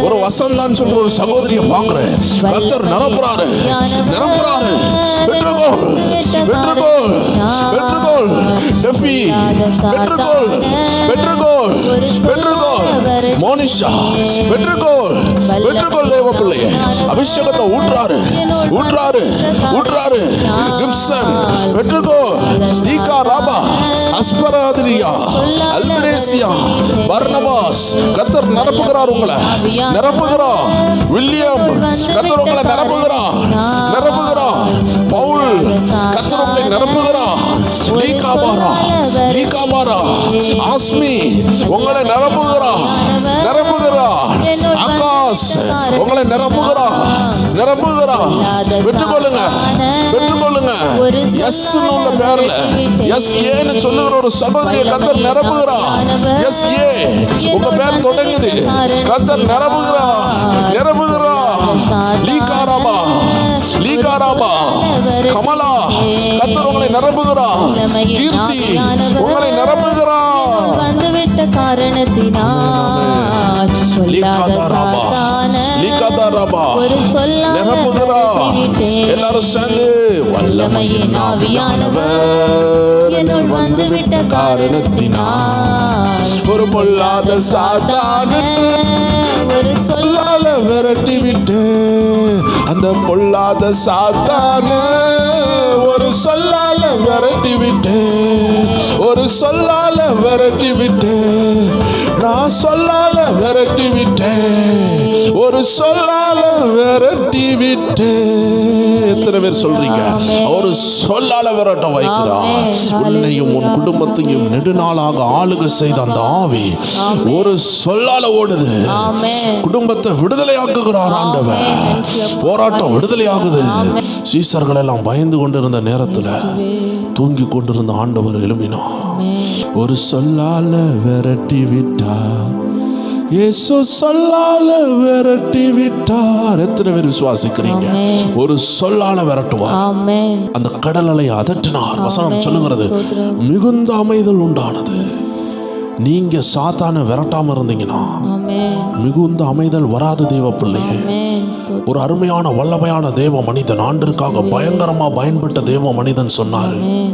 ஒரு வசந்தான் சொல்ற ஒரு சகோதரியை பாக்குறேன். கர்த்தர் நிரப்புறாரு, நிரப்புறாரு. பெற்றுக்கோ, பெற்றுக்கோ, பெற்றுக்கோ. டெஃபி, பெற்றுக்கோ, பெற்றுக்கோ, பெற்றுக்கோ. மோனிஷா, பெற்றுக்கோ, பெற்றுக்கோ. தேவ பிள்ளையே, அபிஷேகத்தை ஊற்றாரு, ஊற்றாரு, ஊற்றாரு. கிப்சன், பெற்றுக்கோ. ஈகா ராபா, அஸ்பராதிரியா, அல்பிரேசியா, பர்னபாஸ். கர்த்தர் நிரப்புகிறார், உங்களை நிரப்புகிறார். வில்லியம், கர்த்தர் உங்களை நிரப்புகிறார், நிரப்புகிறார். பவுல், கர்த்தர் உங்களை நிரப்புகிறார். லீகாபாரா, லீகாபாரா. ஆஸ்மி, உங்களை நிரப்புகிறார், நிரப்புகிறார். ஆகாஷ், உங்களை நிரப்புகிறார், நிரப்புகிறார். பெற்றுக்கொள்ளுங்க, பெற்றுக்கொள்ளுங்க. எஸ் உள்ள பேர்ல எஸ் ஏன்னு சொல்லுகிற ஒரு சகோதரியை கர்த்தர் நிரப்புகிறார். எஸ் ஏ உங்க பேர் தொடங்குது. கர்த்தர் நிரப்புகிறார், நிரப்புகிறார். லீகாராபா, லீகாராபா. கமலா, கர்த்தர் உங்களை நிரப்புகிறார். கீர்த்தி, உங்களை நிரப்புகிறார். வந்துவிட்ட காரணத்தினால் பொல்லாத சாத்தான ஒரு சொல்லால விரட்டி விட்டேன். எல்லாரும் சேர்ந்து வல்லமையின் ஆவியானவர் என்னுள் வந்துவிட்ட காரணத்தினால் ஒரு பொல்லாத சாத்தான ஒரு சொல்லால விரட்டி விட்டேன். அந்த பொல்லாத சாத்தான ஒரு சொல்லால விரட்டி விட்டேன், ஒரு சொல்லால விரட்டி விட்டேன். நான் சொல்லால விரட்டி விட்டேன், ஒரு சொல்லால விரட்டி விட்டேன். எத்தனை பேர் சொல்றீங்க, ஒரு சொல்லால விரட்ட வைக்கிறார். உன்னையும் உன் குடும்பத்தையும் நெடுநாளாக ஆளுகை செய்த அந்த ஆவி ஒரு சொல்லால ஓடுது. குடும்பத்தை விடுதலையாக்குகிறார் ஆண்டவர். போராட்டம் விடுதலையாகுது. சீசர்கள் எல்லாம் பயந்து கொண்டிருந்த நேரத்துல தூங்கி கொண்டிருந்த ஆண்டவர் எழும்பினார். ஒரு சொல்லால விரட்டி விட்டார், இயேசு சொல்லால விரட்டி விட்டார். எத்தனை பேர் விசுவாசிக்கிறீங்க? ஒரு சொல்லால விரட்டுவார். அந்த கடல் அலை அதட்டினார். வசனம் சொல்லுகிறது, மிகுந்த அமைதல் உண்டானது. நீங்க சாத்தானை விரட்டாம இருந்தீங்கன்னா ஆமென் மிகுந்த அமைதல் வராது தேவ பிள்ளையே. ஆமென் ஸ்தோத்திரம் ஒரு அருமையான வல்லமையான தேவ மனிதன், ஆண்டிற்காக பயங்கரமா பயன்பட்ட தேவ மனிதன் சொன்னாரு. ஆமென்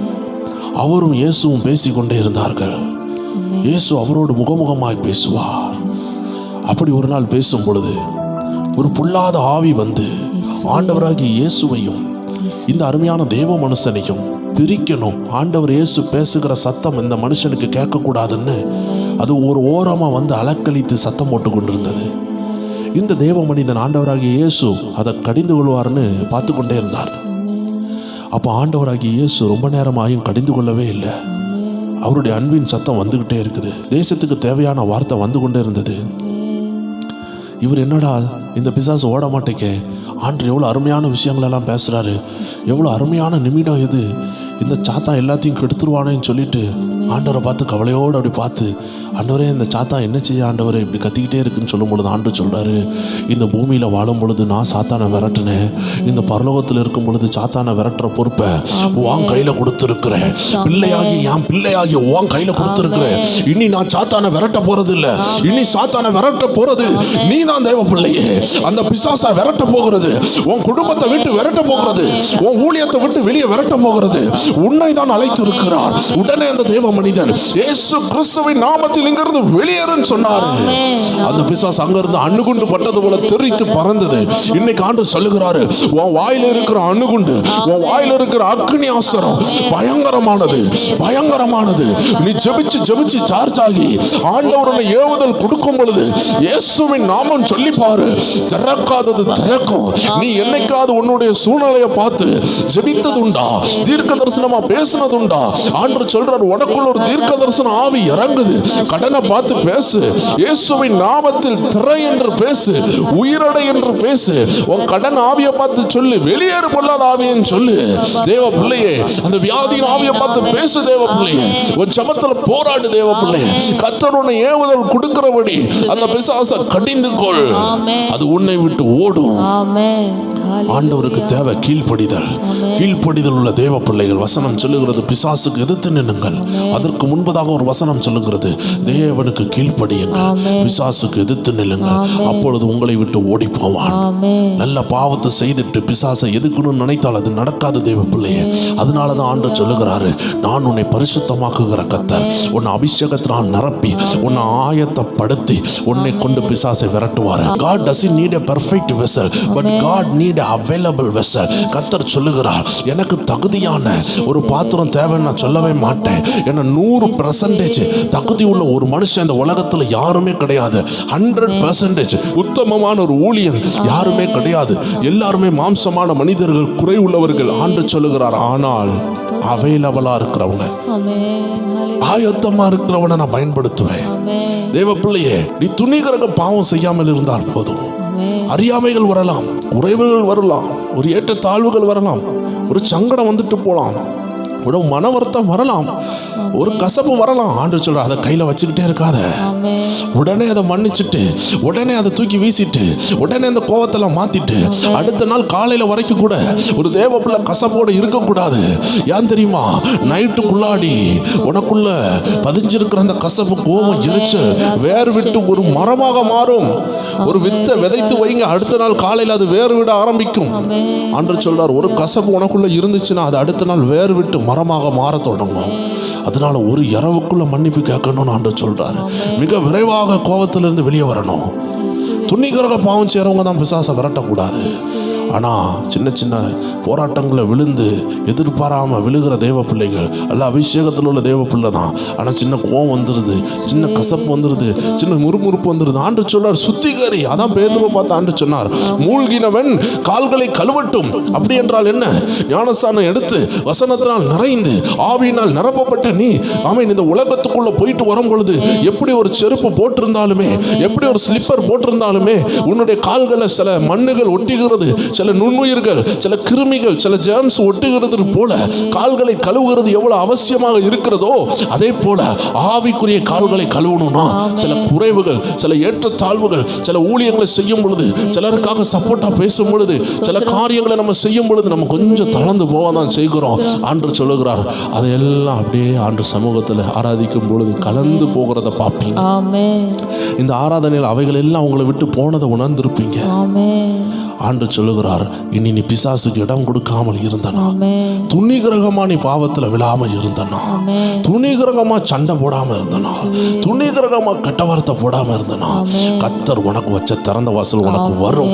அவரும் இயேசுவும் பேசிக்கொண்டே இருந்தார்கள். இயேசு அவரோடு முகமுகமாய் பேசுவார். அப்படி ஒரு நாள் பேசும் பொழுது ஒரு பொல்லாத ஆவி வந்து ஆண்டவராகிய இயேசுவையும் இந்த அருமையான தேவ மனுஷனையும் பிரிக்கணும். ஆண்டவர் இயேசு பேசுகிற சத்தம் இந்த மனுஷனுக்கு கேட்கக்கூடாதுன்னு அது ஒரு ஓரமாக வந்து அலக்களித்து சத்தம் போட்டு கொண்டிருந்தது. இந்த தேவ மனிதன் ஆண்டவராகிய இயேசு அதை கடிந்து கொள்வார்னு பார்த்து கொண்டே இருந்தார். அப்போ ஆண்டவராகிய இயேசு ரொம்ப நேரமாயும் கடிந்து கொள்ளவே இல்லை. அவருடைய அன்பின் சத்தம் வந்துக்கிட்டே இருக்குது. தேசத்துக்கு தேவையான வார்த்தை வந்து கொண்டே இருந்தது. இவர் என்னடா இந்த பிசாசு ஓட மாட்டேங்க, ஆண்டு எவ்வளோ அருமையான விஷயங்களெல்லாம் பேசுகிறாரு, எவ்வளோ அருமையான நிமிடம் இது, இந்த சாத்தான் எல்லாத்தையும் கெடுத்துருவானேன்னு சொல்லிட்டு ஆண்டவரை பார்த்து கவலையோடு அப்படி பார்த்து, ஆண்டவரே இந்த சாத்தான் என்ன செய்ய ஆண்டவரே இப்படி கத்திக்கிட்டே இருக்குன்னு சொல்லும் பொழுது ஆண்டவர் சொல்கிறாரு, இந்த பூமியில் வாழும் பொழுது நான் சாத்தானை விரட்டினேன், இந்த பரலோகத்தில் இருக்கும் பொழுது சாத்தானை விரட்டுற பொறுப்பை உன் கையில் கொடுத்துருக்குறேன், பிள்ளையாகி உன் கையில் கொடுத்துருக்குறேன். இனி நான் சாத்தானை விரட்ட போறது இல்லை, இனி சாத்தானை விரட்ட போறது நீ தான் தேவ பிள்ளையே. அந்த பிசாசை விரட்ட போகிறது, உன் குடும்பத்தை விட்டு விரட்ட போகிறது, உன் ஊழியத்தை விட்டு வெளியே விரட்ட போகிறது, உன்னை தான் அழைத்து இருக்கிறார். உடனே அந்த தேவ மனிதன் இயேசு கிறிஸ்துவின் நாமத்தில் இங்கிருந்து வெளியேறுன்னு சொன்னாரு. அந்த பிசாசு அங்கிருந்து அணுகுண்டு பட்டது போல தெரித்து பறந்தது. இன்னைக்கு ஆண்டவர் சொல்லுகிறாரு, உன் வாயில இருக்கிற அணுகுண்டு, உன் வாயில இருக்கிற அக்னி ஆஸ்திரம் பயங்கரமானது, பயங்கரமானது. நீ ஜெபிச்சு ஜெபிச்சு சார்ஜ் ஆகி ஆண்டவருடைய ஏவுதல் கொடுக்கும் பொழுது இயேசுவின் நாமம் சொல்லி பாரு, திறக்காதது திறக்கும். நீ என்னைக்காவது உன்னுடைய சூழ்நிலையை பார்த்து ஜெபித்ததுண்டா, தீர்க்க தரிசனமா பேசினதுண்டா? ஆண்டவர் சொல்றார், உனக்குள்ள ஒரு தீர்க்க தரிசன ஆவி இறங்குது, கடனை பார்த்து பேசு, இயேசுவின் நாமத்தில் திரை என்று பேசு, உயிரடை என்று பேசு, உன் கடன் ஆவியை பார்த்து சொல்லு, வெளியேறு பொல்லாத ஆவியன்னு சொல்லு. தேவ பிள்ளையே, அந்த வியாதியின் ஆவியை பார்த்து பேசு தேவ பிள்ளையே. உன் ஜெபத்துல போராடு தேவ பிள்ளையே. கர்த்தர் உன்னை ஏவுதல் கொடுக்கிறபடி அந்த பிசாசை கடிந்து கொள், அது உன்னை விட்டு ஓடும். ஆண்டவருக்கு தேவை கீழ்ப்படிதல். கீழ்ப்படிதல் உள்ள தேவ பிள்ளைகள். வசனம் சொல்லுகிறது, பிசாசுக்கு எதிர்த்து நின்னுங்கள். அதற்கு முன்பதாக ஒரு வசனம் சொல்லுகிறது, தேவனுக்கு கீழ்ப்படியுங்கள், பிசாசுக்கு எதிர்த்து நில்லுங்கள், அப்பொழுது உங்களை விட்டு ஓடி போவான். நல்ல பாவத்தை செய்துட்டு பிசாசை எதுக்கணும்னு நினைத்தால் அது நடக்காது தேவ பிள்ளையே. அதனாலதான் ஆண்டவர் சொல்லுகிறாரு, நான் உன்னை பரிசுத்தமாக்குகிற கர்த்தர், உன்னை அபிஷேகத்தினால் நிரப்பி உன்னை ஆயத்தப்படுத்தி உன்னை கொண்டு பிசாசை விரட்டுவார். God doesn't need a perfect vessel, but God need a available vessel. கர்த்தர் சொல்லுகிறார், எனக்கு தகுதியான ஒரு பாத்திரம் தேவைன்னு நான் சொல்லவே மாட்டேன். ஏன்னா 100% தகுதி உள்ள ஒரு மனுஷன் இந்த உலகத்தில் யாருமே கிடையாது. 100% உத்தமமான ஒரு ஊழியன் யாருமே கிடையாது. எல்லாருமே மாம்சமான மனிதர்கள், குறை உள்ளவர்கள். ஆண்டு சொல்லுகிறார், ஆனால் அவைலபிளா இருக்கிறவங்க, ஆயத்தமா இருக்கிறவனை நான் பயன்படுத்துவேன். தேவ பிள்ளையே, நீ துணிகரக பாவம் செய்யாமல் இருந்தால் போதும். அறியாமைகள் வரலாம், உறைவுகள் வரலாம், ஒரு ஏற்ற தாழ்வுகள் வரலாம், ஒரு சங்கடம் வந்துட்டு போலாம், ஒரு மன வருத்தம் வரலாம், ஒரு கசப்பு வரலாம். ஆண்டு சொல்ற, அதை கையில வச்சுக்கிட்டே இருக்காத. உடனே அதை மன்னிச்சுட்டு, உடனே அதை தூக்கி வீசிட்டு, உடனே அந்த கோவத்தெல்லாம் மாத்திட்டு, அடுத்த நாள் காலையில வரைக்கும் கூட ஒரு தேவ பிள்ளை கசப்போடு இருக்கக்கூடாது. ஏன் தெரியுமா? நைட்டுக்குள்ளாடி உனக்குள்ள பதிஞ்சிருக்கிற அந்த கசப்பு, கோபம், எரிச்சல் வேர் விட்டு ஒரு மரமாக மாறும். ஒரு வித்தை விதைத்து வைங்க, அடுத்த நாள் காலையில் அது வேறு விட ஆரம்பிக்கும். ஆண்டு சொல்றார், ஒரு கசப்பு உனக்குள்ள இருந்துச்சுன்னா அது அடுத்த நாள் வேறு விட்டு மரமாக மாற தொடங்கும். அதனால ஒரு இரவுக்குள்ள மன்னிப்பு கேட்கணும்னு ஆண்டவர் சொல்றாரு. மிக விரைவாக கோபத்திலிருந்து வெளியே வரணும். துணிகரக பாவம் செய்கிறவங்க தான் பிசாசை விரட்டக்கூடாது. ஆனால் சின்ன சின்ன போராட்டங்களை விழுந்து எதிர்பாராமல் விழுகிற தேவ பிள்ளைகள் அல்ல, அபிஷேகத்தில் உள்ள தேவ பிள்ளை தான். ஆனால் சின்ன கோவம் வந்துடுது, சின்ன கசப்பு வந்துடுது, சின்ன முறுமுறுப்பு வந்துடுது. ஆண்டு சொன்னார், சுத்திகரி. அதான் பேதுருவை பார்த்து ஆண்டு சொன்னார், மூழ்கினவன் கால்களை கழுவட்டும். அப்படி என்றால் என்ன? ஞானஸ்தானம் எடுத்து வசனத்தினால் நிறைந்து ஆவியினால் நிரப்பப்பட்ட நீ, ஆமீன், இந்த உலகத்துக்குள்ள போயிட்டு வரும் பொழுது எப்படி ஒரு செருப்பு போட்டிருந்தாலுமே, எப்படி ஒரு ஸ்லிப்பர் போட்டிருந்தாலும் நடந்தாலுமே உன்னுடைய கால்களை சில மண்ணுகள் ஒட்டுகிறது, சில நுண்ணுயிர்கள், சில கிருமிகள், சில ஜெர்ம்ஸ் ஒட்டுகிறது போல கால்களை கழுவுகிறது எவ்வளவு அவசியமாக இருக்கிறதோ, அதே போல ஆவிக்குரிய கால்களை கழுவணும்னா சில குறைவுகள், சில ஏற்றத்தாழ்வுகள், சில ஊழியங்களை செய்யும் பொழுது, சிலருக்காக சப்போர்ட்டா பேசும் பொழுது, சில காரியங்களை நம்ம செய்யும் பொழுது நம்ம கொஞ்சம் தளர்ந்து போக தான் செய்கிறோம். ஆண்டவர் சொல்லுகிறார், அதையெல்லாம் அப்படியே ஆண்டவர் சமூகத்தில் ஆராதிக்கும் பொழுது கலந்து போகிறத பார்ப்பீங்க. இந்த ஆராதனையில் அவைகள் எல்லாம் உங்களை விட்டு போனதை உணர்ந்திருப்பீங்க. ஆண்டு சொல்லுகிறார், இனி நீ பிசாசுக்கு இடம் கொடுக்காமல் இருந்தனா, துணிகிரகமா நீ பாவத்தில் விழாம இருந்தனா, துணிகிரகமா சண்டை போடாம இருந்தனா, துணிகிரகமா கெட்ட வார்த்தை போடாம இருந்தனா, கர்த்தர் உனக்கு வச்ச திறந்த வாசல் உனக்கு வரும்.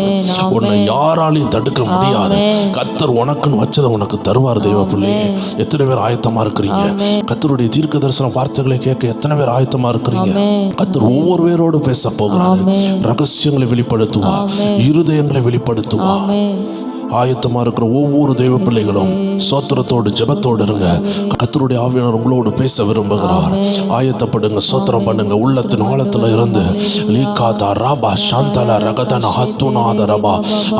உன்னை யாராலையும் தடுக்க முடியாது. கர்த்தர் உனக்குன்னு வச்சதை உனக்கு தருவார். தெய்வ பிள்ளையே, எத்தனை பேர் ஆயத்தமா இருக்கிறீங்க? கர்த்தருடைய தீர்க்க தரிசன வார்த்தைகளை கேட்க எத்தனை பேர் ஆயத்தமா இருக்கிறீங்க? கர்த்தர் ஒவ்வொரு பேரோடு பேச போகிறார். ரகசியங்களை வெளிப்படுத்துவார், இருதயங்களை வெளிப்படுத்துவார். ஆயத்தமா இருக்கிற ஒவ்வொரு தெய்வ பிள்ளைகளும் சோத்திரத்தோடு ஜெபத்தோடு இருங்க. கர்த்தருடைய ஆவியானவர் உங்களோடு பேச விரும்புகிறார். ஆயத்தப்படுங்க, சோத்திரம் பண்ணுங்க. உள்ளத்தின் ஆழத்துல இருந்து லீகாதா ராபா சாந்தல ரகதன ஹத்துநாத ரபா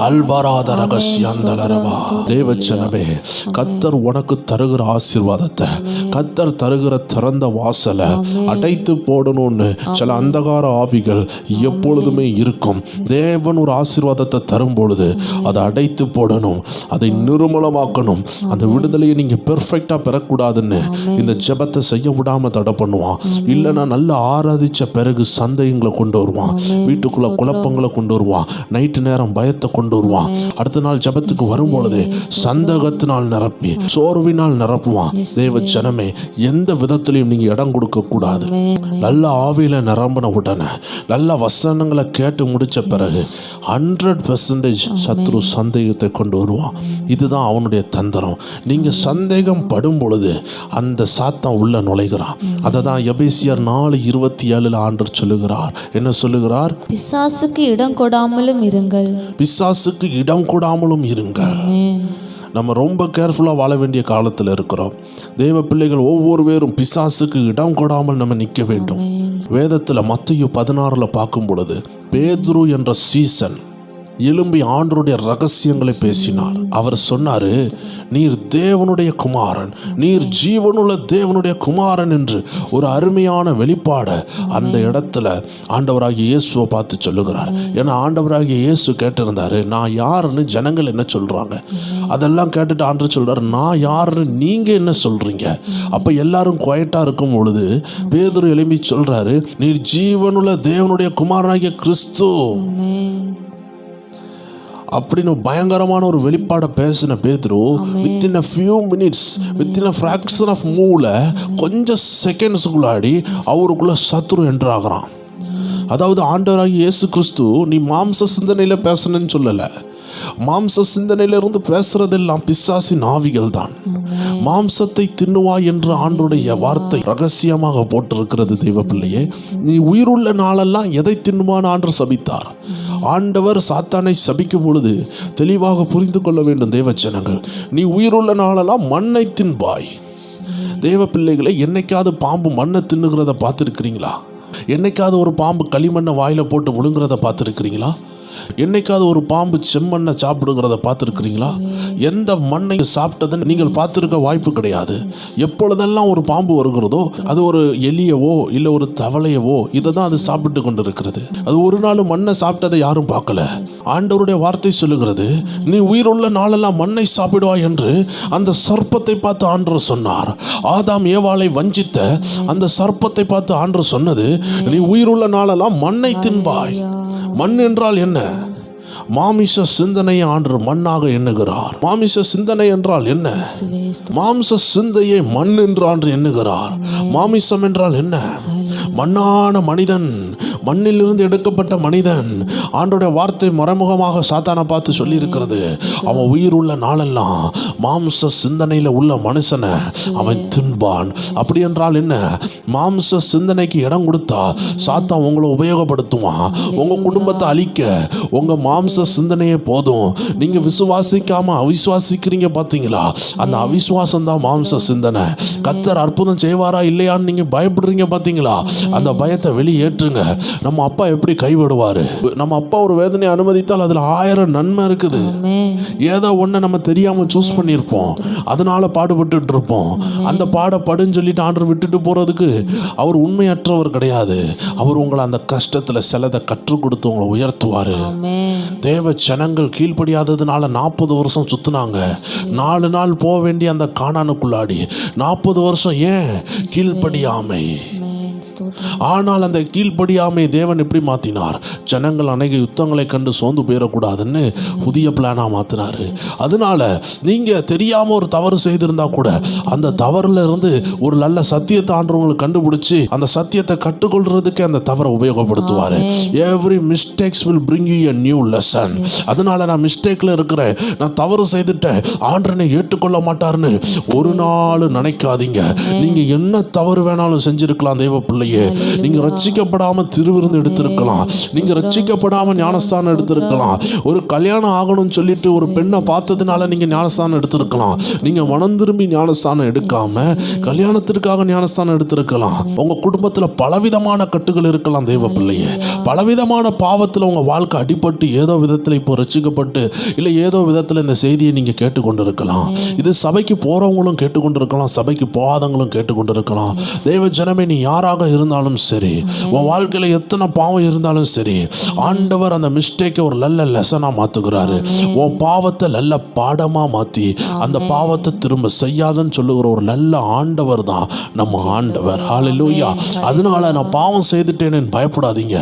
அல்பராத ரகசியந்தல ரபா. தேவச்சனமே, கர்த்தர் உனக்கு தருகிற ஆசீர்வாதத்தை, கர்த்தர் தருகிற திறந்த வாசலை அடைத்து போடணும்னு சில அந்தகார ஆவிகள் எப்பொழுதுமே இருக்கும். தேவன் ஒரு ஆசீர்வாதத்தை தரும் பொழுது அதை அடைத்து போடணும், அதை நிர்மூலமாக்கணும். அந்த விடுதலையை நீங்க பெர்ஃபெக்டா பெறக்கூடாதுன்னு இந்த ஜெபத்தை செய்ய விடாம தடை பண்ணுவான். இல்லைன்னா நல்லா ஆராதிச்ச பிறகு சந்தேகங்களை கொண்டு வருவான், வீட்டுக்குள்ள குழப்பங்களை கொண்டு வருவான், நைட்டு நேரம் பயத்தை கொண்டு வருவான். அடுத்த நாள் ஜெபத்துக்கு வரும்பொழுது சந்தேகத்தினால் நிரப்பி சோர்வினால் நிரப்புவான். தேவ ஜனமே, எந்த விதத்திலையும் நீங்க இடம் கொடுக்க கூடாது. நல்ல ஆவியில நிரம்பின உடனே, நல்ல வசனங்களை கேட்டு முடிச்ச பிறகு 100% சத்ரு சந்தேகத்தை கொண்டு வருவான். இதுதான் அவனுடைய தந்திரம். நீங்க சந்தேகம் படும் பொழுது அந்த சாத்தான் உள்ள நுழைகிறான். அதை தான் எபேசியர் 4:27 ஆண்டவர் சொல்லுகிறார். என்ன சொல்லுகிறார்? பிசாசுக்கு இடம் கொடாமலும் இருங்கள். பிசாசுக்கு இடம் கொடாமலும் இருங்கள். நம்ம ரொம்ப கேர்ஃபுல்லாக வாழ வேண்டிய காலத்தில் இருக்கிறோம். தேவ பிள்ளைகள் ஒவ்வொரு பேரும் பிசாசுக்கு இடம் கொடாமல் நம்ம நிற்க வேண்டும். வேதத்தில் மத்தேயு 16 பார்க்கும் பொழுது பேதுரு என்ற சீசன் எழும்பி ஆண்டவருடைய ரகசியங்களை பேசினார். அவர் சொன்னாரு, நீர் தேவனுடைய குமாரன், நீர் ஜீவனுள்ள தேவனுடைய குமாரன் என்று ஒரு அருமையான வெளிப்பாடை அந்த இடத்துல ஆண்டவராகிய இயேசுவை பார்த்து சொல்லுகிறார். ஏன்னா ஆண்டவராகிய இயேசு கேட்டிருந்தாரு, நான் யாருன்னு ஜனங்கள் என்ன சொல்றாங்க. அதெல்லாம் கேட்டுட்டு ஆண்டவர் சொல்றாரு, நான் யாருன்னு நீங்க என்ன சொல்றீங்க. அப்ப எல்லாரும் குவைட்டா இருக்கும் பொழுது பேதுரு எழும்பி சொல்றாரு, நீர் ஜீவனுள்ள தேவனுடைய குமாரனாகிய கிறிஸ்து அப்படின்னு பயங்கரமான ஒரு வெளிப்பாடை பேசின பேதுரு within a few minutes, within a fraction of மூல கொஞ்சம் செகண்ட்ஸுக்குள்ளாடி அவருக்குள்ள சத்துரு என்றாகிறான். அதாவது ஆண்டவராகிய இயேசு கிறிஸ்து நீ மாம்ச சிந்தனையில பேசணும்னு சொல்லலை. மாம்ச சிந்தனையிலிருந்து பேசுறதெல்லாம் பிசாசின் ஆவிகள் தான். மாம்சத்தை தின்னுவா என்று ஆண்டவருடைய வார்த்தை ரகசியமாக போட்டிருக்கிறது. தெய்வ பிள்ளையே, நீ உயிருள்ள நாளெல்லாம் எதை தின்னுவான்னு ஆண்டவர் சபித்தார். ஆண்டவர் சாத்தானை சபிக்கும் பொழுது தெளிவாக புரிந்து கொள்ள வேண்டும் தேவ ஜனங்கள். நீ உயிருள்ள நாளெல்லாம் மண்ணை தின்பாய். தேவ பிள்ளைகளை, என்னைக்காவது பாம்பு மண்ணை தின்னுகிறத பார்த்துருக்கிறீங்களா? என்னைக்காவது ஒரு பாம்பு களிமண்ணை வாயில போட்டு விழுங்குறத பார்த்துருக்கிறீங்களா? என்னைக்காவது ஒரு பாம்பு செம்மண்ணை சாப்பிடுகிறத பார்த்துருக்கிறீங்களா? எந்த மண்ணை சாப்பிட்டதுன்னு நீங்கள் பார்த்துருக்க வாய்ப்பு கிடையாது. எப்பொழுதெல்லாம் ஒரு பாம்பு வருகிறதோ அது ஒரு எலியவோ இல்லை ஒரு தவளையவோ இதை தான் அது சாப்பிட்டு கொண்டு இருக்கிறது. அது ஒரு நாள் மண்ணை சாப்பிட்டதை யாரும் பார்க்கல. ஆண்டவருடைய வார்த்தை சொல்லுகிறது, நீ உயிருள்ள நாளெல்லாம் மண்ணை சாப்பிடுவாய் என்று அந்த சர்ப்பத்தை பார்த்து ஆண்டவர் சொன்னார். ஆதாம் ஏவாளை வஞ்சித்த அந்த சர்ப்பத்தை பார்த்து ஆண்டவர் சொன்னது, நீ உயிருள்ள நாளெல்லாம் மண்ணை தின்பாய். மண் என்றால் என்ன? மாமிச சிந்தனையை ஆண்டவர் மண்ணாக எண்ணுகிறார். மாமிச சிந்தனை என்றால் என்ன? மாம்ச சிந்தையை மண் என்று ஆண்டவர் எண்ணுகிறார். மாமிசம் என்றால் என்ன? மண்ணான மனிதன், மண்ணிலிருந்து எடுக்கப்பட்ட மனிதன். ஆண்டோடைய வார்த்தை மறைமுகமாக சாத்தானை பார்த்து சொல்லி இருக்கிறது, அவன் உயிர் உள்ள நாளெல்லாம் மாம்ச சிந்தனையில உள்ள மனுஷனை அவன் தின்பான். அப்படி என்றால் என்ன? மாம்ச சிந்தனைக்கு இடம் கொடுத்தா சாத்தான் உங்களை உபயோகப்படுத்துவான். உங்க குடும்பத்தை அழிக்க உங்க மாம்ச சிந்தனையே போதும். நீங்க விசுவாசிக்காம அவிசுவாசிக்கிறீங்க பாத்தீங்களா? அந்த அவிசுவாசம் தான் மாம்ச சிந்தனை. கர்த்தர் அற்புதம் செய்வாரா இல்லையான்னு நீங்க பயப்படுறீங்க பாத்தீங்களா? அந்த பயத்தை வெளியேற்றுங்க. நம்ம அப்பா எப்படி கைவிடுவாரு? நம்ம அப்பா ஒரு வேதனை அனுமதித்தால் அதில் 1000 நன்மை இருக்குது. ஆமென். ஏதோ ஒன்று நம்ம தெரியாமல் சூஸ் பண்ணியிருப்போம், அதனால பாடுபட்டு இருப்போம். அந்த பாடப்படுன்னு சொல்லிட்டு ஆண்டவர் விட்டுட்டு போகிறதுக்கு அவர் உண்மையற்றவர் கிடையாது. அவர் உங்களை அந்த கஷ்டத்தில் சிலதை கற்றுக் கொடுத்து உங்களை உயர்த்துவார். ஆமென். தேவ ஜனங்கள் கீழ்ப்படியாததுனால 40 வருஷம் சுற்றினாங்க. 4 நாள் போக வேண்டிய அந்த கானானுக்குள்ளாடி 40 வருஷம் ஏன் கீழ்ப்படியாமை. ஆமென். ஸ்தோத்திரம். ஆனால் அந்த கீழ்ப்படியாமை தேவன் எப்படி மாற்றினார்? ஜனங்கள் அநேக யுத்தங்களை கண்டு சோர்ந்து போயிடக்கூடாதுன்னு புதிய பிளானாக மாற்றினார். அதனால நீங்கள் தெரியாமல் ஒரு தவறு செய்திருந்தா கூட அந்த தவறுல இருந்து ஒரு நல்ல சத்தியத்தை ஆண்டவங்களுக்கு கண்டுபிடிச்சி அந்த சத்தியத்தை கற்றுக்கொள்றதுக்கு அந்த தவறை உபயோகப்படுத்துவார். Every mistakes will bring you a new lesson. அதனால நான் மிஸ்டேக்கில் இருக்கிறேன், நான் தவறு செய்துட்டேன், ஆண்டவனை ஏற்றுக்கொள்ள மாட்டார்னு ஒரு நாள் நினைக்காதீங்க. நீங்கள் என்ன தவறு வேணாலும் செஞ்சிருக்கலாம் தேவ பிள்ளையே. நீங்க ரட்சிக்கப்படாம திருவிருந்து எடுத்திருக்கலாம், நீங்க ரட்சிக்கப்படாம ஞானஸ்தானம் எடுத்திருக்கலாம், ஒரு கல்யாணம் ஆகணும்னு சொல்லிட்டு ஒரு பெண்ணை பார்த்ததுனால நீங்க ஞானஸ்தானம் எடுத்திருக்கலாம், நீங்க மனம் திரும்பி ஞானஸ்தானம் எடுக்காம கல்யாணத்திற்காக ஞானஸ்தானம் எடுத்திருக்கலாம். உங்க குடும்பத்துல பலவிதமான கட்டுகள் இருக்கலாம் தேவ பிள்ளையே. பலவிதமான பாவத்துல உங்க வாழ்க்கை அடிபட்டு ஏதோ விதத்துல இப்போ ரட்சிக்கப்பட்டு இல்ல ஏதோ விதத்துல இந்த செய்தியை நீங்க கேட்டுக்கொண்டிருக்கலாம். இது சபைக்கு போறவங்களும் கேட்டுக்கொண்டிருக்கலாம், சபைக்கு போகாதவங்களும் கேட்டுக்கொண்டிருக்கலாம். தேவ ஜனமே, நீ யாராக இருந்தாலும் சரி, உன் வாழ்க்கையில எத்தனை பாவம் இருந்தாலும் சரி, ஆண்டவர் அந்த மிஸ்டேக்கை ஒரு நல்ல லெசனா மாத்துகிறாரு. உன் பாவத்தை நல்ல பாடமா மாத்தி அந்த பாவத்தை திரும்ப செய்யாதன்னு சொல்லுகிற ஒரு நல்ல ஆண்டவர் தான் நம்ம ஆண்டவர். ஹல்லேலூயா. அதனால நான் பாவம் செய்துட்டேன்னு பயப்படாதீங்க.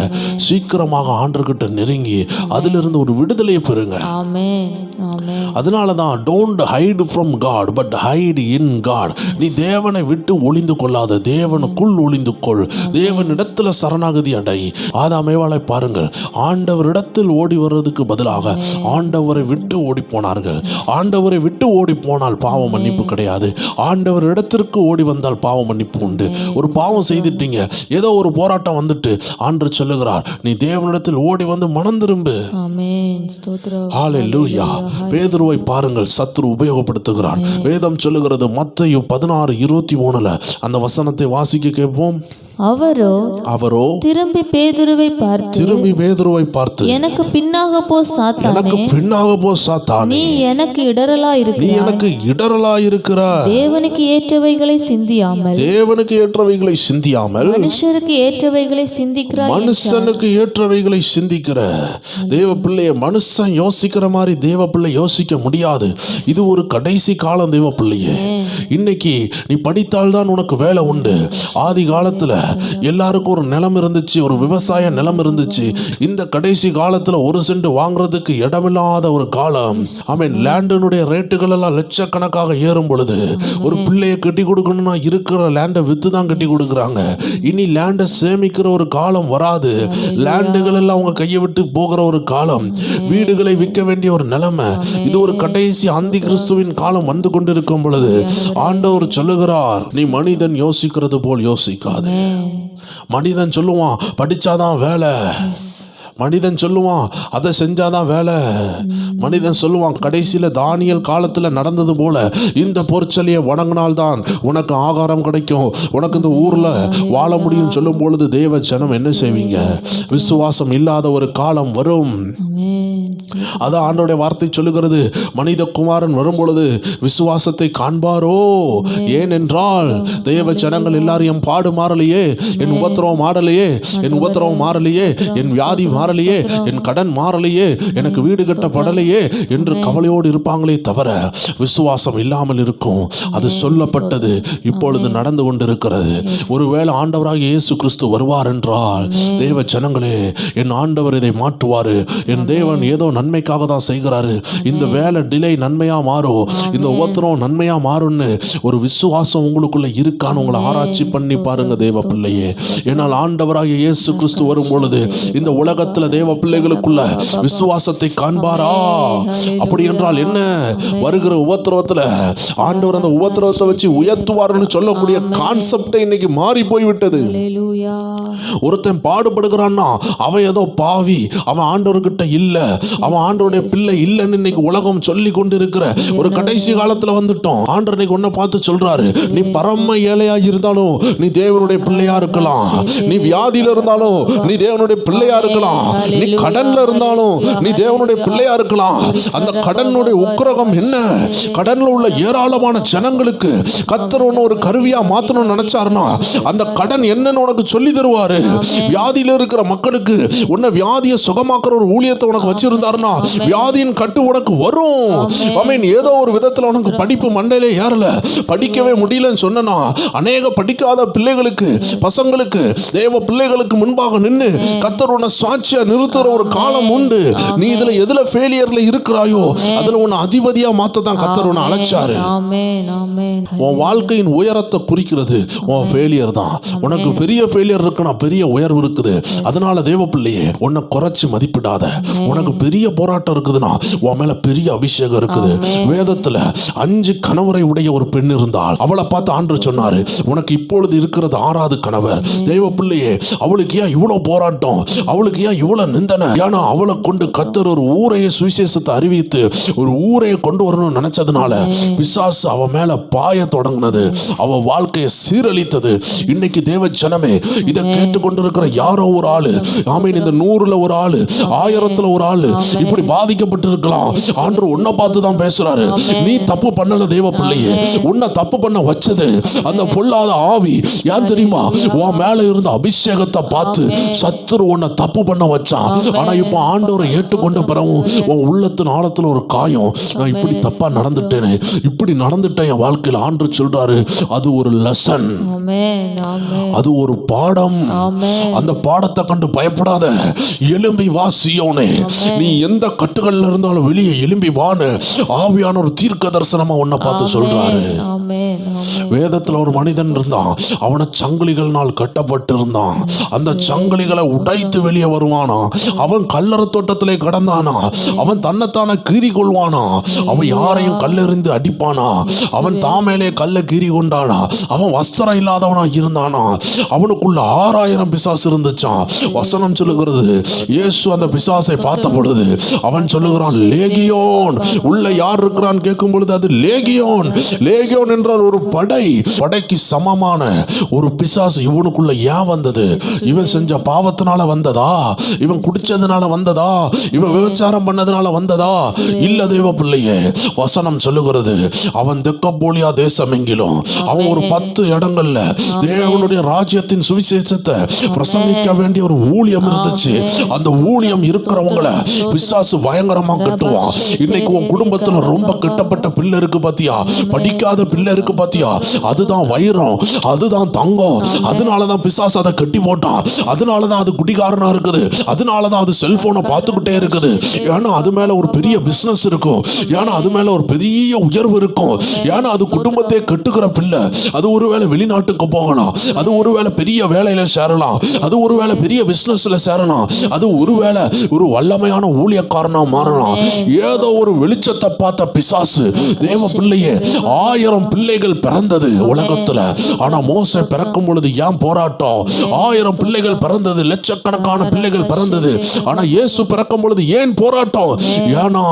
சீக்கிரமாக ஆண்டவர்கிட்ட நெருங்கி அதிலிருந்து ஒரு விடுதலையை பெறுங்க. ஆமென். ஆமென். அதனால தான் don't hide from God but hide in God. நீ தேவனை விட்டு ஒளிந்து கொள்ளாத, தேவனுக்குள் ஒளிந்து கொள், தேவனிடத்துல சரணாகதி அடை. ஆதாமேவாளை பாருங்கள், ஆண்டவரிடத்தில் ஓடி வர்றதுக்கு பதிலாக ஆண்டவரை விட்டு ஓடி போனார்கள். ஆண்டவரை விட்டு ஓடி போனால் பாவ மன்னிப்பு கிடையாது, ஆண்டவர் இடத்திற்கு ஓடி வந்தால் பாவ மன்னிப்பு உண்டு. ஒரு பாவம் செய்துட்டீங்க, ஏதோ ஒரு போராட்டம் வந்துட்டு ஆண்டவர் சொல்லுகிறார், நீ தேவனிடத்தில் ஓடி வந்து மனம் திரும்பு. ஆமென். ஸ்தோத்திரம். ஹல்லேலூயா. பேதுருவை பாருங்கள், சத்துரு உபயோகப்படுத்துகிறான். வேதம் சொல்லுகிறது மத்தேயு 16:23 அந்த வசனத்தை வாசிக்க கேட்போம். அவரோ திரும்பி பேதுருவை பார்த்து எனக்கு பின்னாக போ சாத்தானே, நீ எனக்கு இடரலா இருக்கிறாய். தேவனுக்கு ஏற்றவைகளை சிந்தியாமல் மனுஷருக்கு ஏற்றவைகளை சிந்திக்கிற தேவ பிள்ளைய மனுஷன் யோசிக்கிற மாதிரி தேவ பிள்ளை யோசிக்க முடியாது. இது ஒரு கடைசி காலம் தேவ பிள்ளையே. இன்னைக்கு நீ படித்தால்தான் உனக்கு வேலை உண்டு. ஆதி காலத்துல எல்லாருக்கும் ஒரு நிலம் இருந்துச்சு, ஒரு விவசாய நிலம் இருந்துச்சு. இந்த கடைசி காலத்துல ஒரு சென்ட் வாங்குறதுக்கு இடமில்லாத ஒரு காலம். ஆமென். லேண்டினுடைய ரேட்டுகள் எல்லாம் லட்சக்கணக்காக ஏறும் பொழுது ஒரு பிள்ளையை கட்டி கொடுக்கணும்னா இருக்கிற லேண்டை வித்து தான் கட்டி கொடுக்குறாங்க. இனி லேண்டை சேமிக்கிற ஒரு காலம் வராது. லேண்டுகள் எல்லாம் அவங்க கையை விட்டு போகிற ஒரு காலம், வீடுகளை விற்க வேண்டிய ஒரு நிலைமை. இது ஒரு கடைசி அந்தி கிறிஸ்துவின் காலம் வந்து கொண்டிருக்கும் பொழுது ஆண்டவர் சொல்லுகிறார், நீ மனிதன் யோசிக்கிறது போல் யோசிக்காது. மனிதன் சொல்லுவான் படிச்சாதான் வேலை, மனிதன் சொல்லுவான் அதை செஞ்சாதான் வேலை, மனிதன் சொல்லுவான் கடைசியில் தானியல் காலத்தில் நடந்தது போல இந்த பொற்சலியை வணங்கினால்தான் உனக்கு ஆகாரம் கிடைக்கும், உனக்கு இந்த ஊரில் வாழ முடியும் சொல்லும் பொழுது தேவ ஜனம் என்ன செய்வீங்க? விசுவாசம் இல்லாத ஒரு காலம் வரும். அதான் ஆண்டவருடைய வார்த்தை சொல்லுகிறது, மனித குமாரன் வரும்பொழுது விசுவாசத்தை காண்பாரோ. ஏனென்றால் தேவ ஜனங்கள் எல்லாரும் என் பாடு மாறலையே, என் உபத்திரவம் மாறலையே, என் வியாதி மாறலையே, என் கடன் மாறலையே, எனக்கு வீடு கட்டப்படலையே என்று கவலையோடு இருப்பாங்களே தவிர விசுவாசம் இல்லாமல் இருக்கும். அது சொல்லப்பட்டது, இப்பொழுது நடந்து கொண்டிருக்கிறது. ஒருவேளை ஆண்டவராக இயேசு கிறிஸ்து வருவார் என்றால் தேவ ஜனங்களே, என் ஆண்டவர் இதை மாற்றுவார், என் தேவன் ஏதோ நன்மைக்காக தான் செய்கிறாரு, இந்த வேலை டிலே நன்மையா மாறும், இந்த உபத்திரம் நன்மையா மாறும்னு ஒரு விசுவாசம் உங்களுக்குள்ள இருக்கான்னு உங்களை ஆராய்ச்சி பண்ணி பாருங்க தேவ பிள்ளையே. ஏன்னால் ஆண்டவராக இயேசு கிறிஸ்து வரும் பொழுது இந்த உலகத்தில் உலகத்துல தேவ பிள்ளைகளுக்குள்ள விசுவாசத்தை காண்பாரா? அப்படி என்றால் என்ன? வருகிற உபத்திரவத்துல ஆண்டவர் அந்த உபத்திரவத்தை வச்சு உயர்த்துவார்னு சொல்லக்கூடிய கான்செப்டே இன்னைக்கு மாறி போய்விட்டது. ஹல்லேலூயா. ஒருத்தன் பாடுபடுகிறான்னா அவன் ஏதோ பாவி, அவன் ஆண்டவர்கிட்ட இல்ல, அவன் ஆண்டவருடைய பிள்ளை இல்லைன்னு இன்னைக்கு உலகம் சொல்லி கொண்டு இருக்கிற ஒரு கடைசி காலத்துல வந்துட்டோம். ஆண்டவர் இன்னைக்கு ஒன்ன பார்த்து சொல்றாரு, நீ பரம ஏழையா இருந்தாலும் நீ தேவனுடைய பிள்ளையா இருக்கலாம், நீ வியாதியில இருந்தாலும் நீ தேவனுடைய பிள்ளையா இருக்கலாம், நீ கடன்ல இருந்தாலும் நீ தேவனுடைய பிள்ளையா இருக்கலாம். அந்த கடனுடைய உக்கிரகம் என்ன? கடன்ல உள்ள ஏராளமான ஜனங்களுக்கு கர்த்தர் ஒன்னு ஒரு கருவியா மாத்தணும்னு நினைச்சாருன்னா அந்த கடன் என்னன்னு உனக்கு சொல்லி தருவாரு. வியாதியில இருக்கிற மக்களுக்கு உன்னை வியாதியை சுகமாக்குற ஒரு ஊழியத்தை உனக்கு வச்சிருந்தாருன்னா வியாதியின் கட்டு உனக்கு வரும். ஆமென். ஏதோ ஒரு விதத்துல உனக்கு படிப்பு மண்டையிலே ஏறல, படிக்கவே முடியலன்னு சொன்னா அநேக படிக்காத பிள்ளைகளுக்கு, பசங்களுக்கு, தேவ பிள்ளைகளுக்கு முன்பாக நின்று கர்த்தர் உன்னை சாட்சியா நிறுத்துற ஒரு காலம் உண்டு. நீ இதுல எதுல ஃபெயிலியர்ல இருக்கிறாயோ அதுல உன்னை அதிபதியா மாத்ததான் கர்த்தர் உன்னை அழைச்சாரு. உன் வாழ்க்கையின் உயரத்தை குறிக்கிறது உன் ஃபெயிலியர் தான். உனக்கு பெரிய ஃபெயிலியர் இருக்குன்னா பெரிய உயர்வு இருக்குது. அதனால தேவ பிள்ளையே உன்னை குறைச்சு மதிப்பிடாத. உனக்கு பெரிய போராட்டம் இருக்குதுன்னா உன் மேல பெரிய அபிஷேகம் இருக்குது. வேதத்துல 5 கணவரை உடைய ஒரு பெண் இருந்தால் அவளை பார்த்து ஆண்டவர் சொன்னாரு, உனக்கு இப்பொழுது இருக்கிறது 6வது கணவர். தேவ பிள்ளையே அவளுக்கு ஏன் இவ்வளவு போராட்டம், அவளுக்கு ஏன் இவ்வளவு நிந்தனை? ஏன்னா அவளை கொண்டு கர்த்தர் ஒரு ஊரையே சுவிசேஷத்தை அறிவித்து ஒரு ஊரையை கொண்டு வரணும்னு நினைச்சதுனால பிசாசு அவ மேல பாய தொடங்கினது, அவ வாழ்க்கையை சீரழித்தது. இன்னைக்கு தேவ ஜனமே இதை கேட்டுக்கொண்டிருக்கிற யாரோ ஒரு ஆளு, ஆமீன், இந்த 100ல ஒரு ஆளு, 1000ல ஒரு ஆளு இப்படி பாதிக்கப்பட்டு இருக்கலாம். ஆண்டவர் உன்னை பார்த்து தான் பேசுறாரு. நீ தப்பு பண்ணல தேவ பிள்ளையே, உன்னை தப்பு பண்ண வச்சது அந்த பொல்லாத ஆவி. ஏன் தெரியுமா? உன் மேல இருந்த அபிஷேகத்தை பார்த்து சத்துரு உன்னை தப்பு பண்ண வச்சான். ஆனா இப்ப ஆண்டவரை ஏற்றுக்கொண்ட பிறகு உன் உள்ளத்தின் ஆழத்துல ஒரு காயம், நான் இப்படி தப்பா நடந்துட்டேனே, இப்படி நடந்துட்டேன் என் வாழ்க்கையில். ஆண்டவர் சொல்றாரு, அது ஒரு லெசன், அது ஒரு பாடம். அந்த பாடத்தை கண்டு பயப்படாத, எலும்பி வா சீயோனே, நீ எந்த கட்டுகள்ல இருந்தாலும் வெளியே எலும்பி வான்னு ஆவியான ஒரு தீர்க்க தரிசனமா உன்னை பார்த்து சொல்றாரு. வேதத்துல ஒரு மனிதன் இருந்தான், அவனை சங்கிலிகள்னால் கட்டப்பட்டு இருந்தான். அந்த சங்கிலிகளை உடைத்து வெளியே வருவானா. அவன் கல்லறை தோட்டத்திலே கடந்தானா. அவன் தன்னைத்தான கீறி கொள்வானா. அவன் யாரையும் கல்லெறிந்து அடிப்பானா. அவன் தாமேலே கல்ல கீறி கொண்டானா. அவன் வஸ்திரம் இல்லாதவனா இருந்தானா. அவனுக்குள்ள 6000 பிசாசு இருந்துச்சான். வசனம் சொல்லுகிறது, இயேசு அந்த பிசாசை பார்த்த பொழுது அவன் சொல்லுகிறான், லேகியோன். உள்ள யார் இருக்கிறான் கேட்கும் பொழுது அது லேகியோன். லேகியோன் என்றால் ஒரு படை. படைக்கு சமமான ஒரு பிசாசு இவனுக்குள்ள ஏன் வந்தது? இவன் செஞ்ச பாவத்தினால வந்ததா? இவன் குடிச்சதுனால வந்ததா? இவன் விபச்சாரம் பண்ணதுனால வந்ததா? இல்ல தேவ பிள்ளையே, வசனம் சொல்லுகிறது, அவன் தெக்கப்போலியா தேசம் எங்கிலும் அவன் ஒரு 10 இடங்கள்ல தேவனுடைய ராஜ்யத்தின் சுவிசேஷத்தை பிரசங்கிக்க வேண்டிய ஒரு ஊழியம் இருந்துச்சு. அந்த ஊழியம் இருக்கிறவங்களை பிசாசு பயங்கரமா கட்டுவான். இன்னைக்கு உன் குடும்பத்துல ரொம்ப கெட்டப்பட்ட பிள்ளை இருக்கு பாத்தியா, படிக்காத பிள்ளை இருக்கு பாத்தியா, அதுதான் வைரம், அதுதான் தங்கம். அதனாலதான் பிசாசு அதை கட்டி போட்டான். அதனாலதான் அது குடிகாரனா இருக்குது. அதனாலதான் அது செல்போனை பார்த்துக்கிட்டே இருக்குது. ஏன்னா அது மேல ஒரு பெரிய பிசினஸ் இருக்கும். ஏன்னா அது மேல ஒரு பெரிய உயர்வு இருக்கும். ஏன்னா அது குடும்பத்தை கட்டுகிற பிள்ளை. அது ஒருவேளை வெளிநாட்டுக்கு போகலாம், அது ஒருவேளை பெரிய வேலையில சேரலாம், அது ஒருவேளை பெரிய பிசினஸ்ல சேரலாம், அது ஒருவேளை ஒரு வல்லமையான ஊழியக்காரனா மாறலாம். ஏதோ ஒரு வெளிச்சத்தை பார்த்த பிசாசு தேவ பிள்ளையே, 1000 பிள்ளைகள் பிறந்தது உலகத்துல. ஆனா மோசே பிறக்கும் பொழுது ஏன் போராட்டம்? 1000 பிள்ளைகள் பிறந்தது, லட்சக்கணக்கான பிள்ளைகள் பிறந்தது. ஆனா இயேசு பிறக்கும் பொழுது ஏன் போராட்டம்? ஏன்னா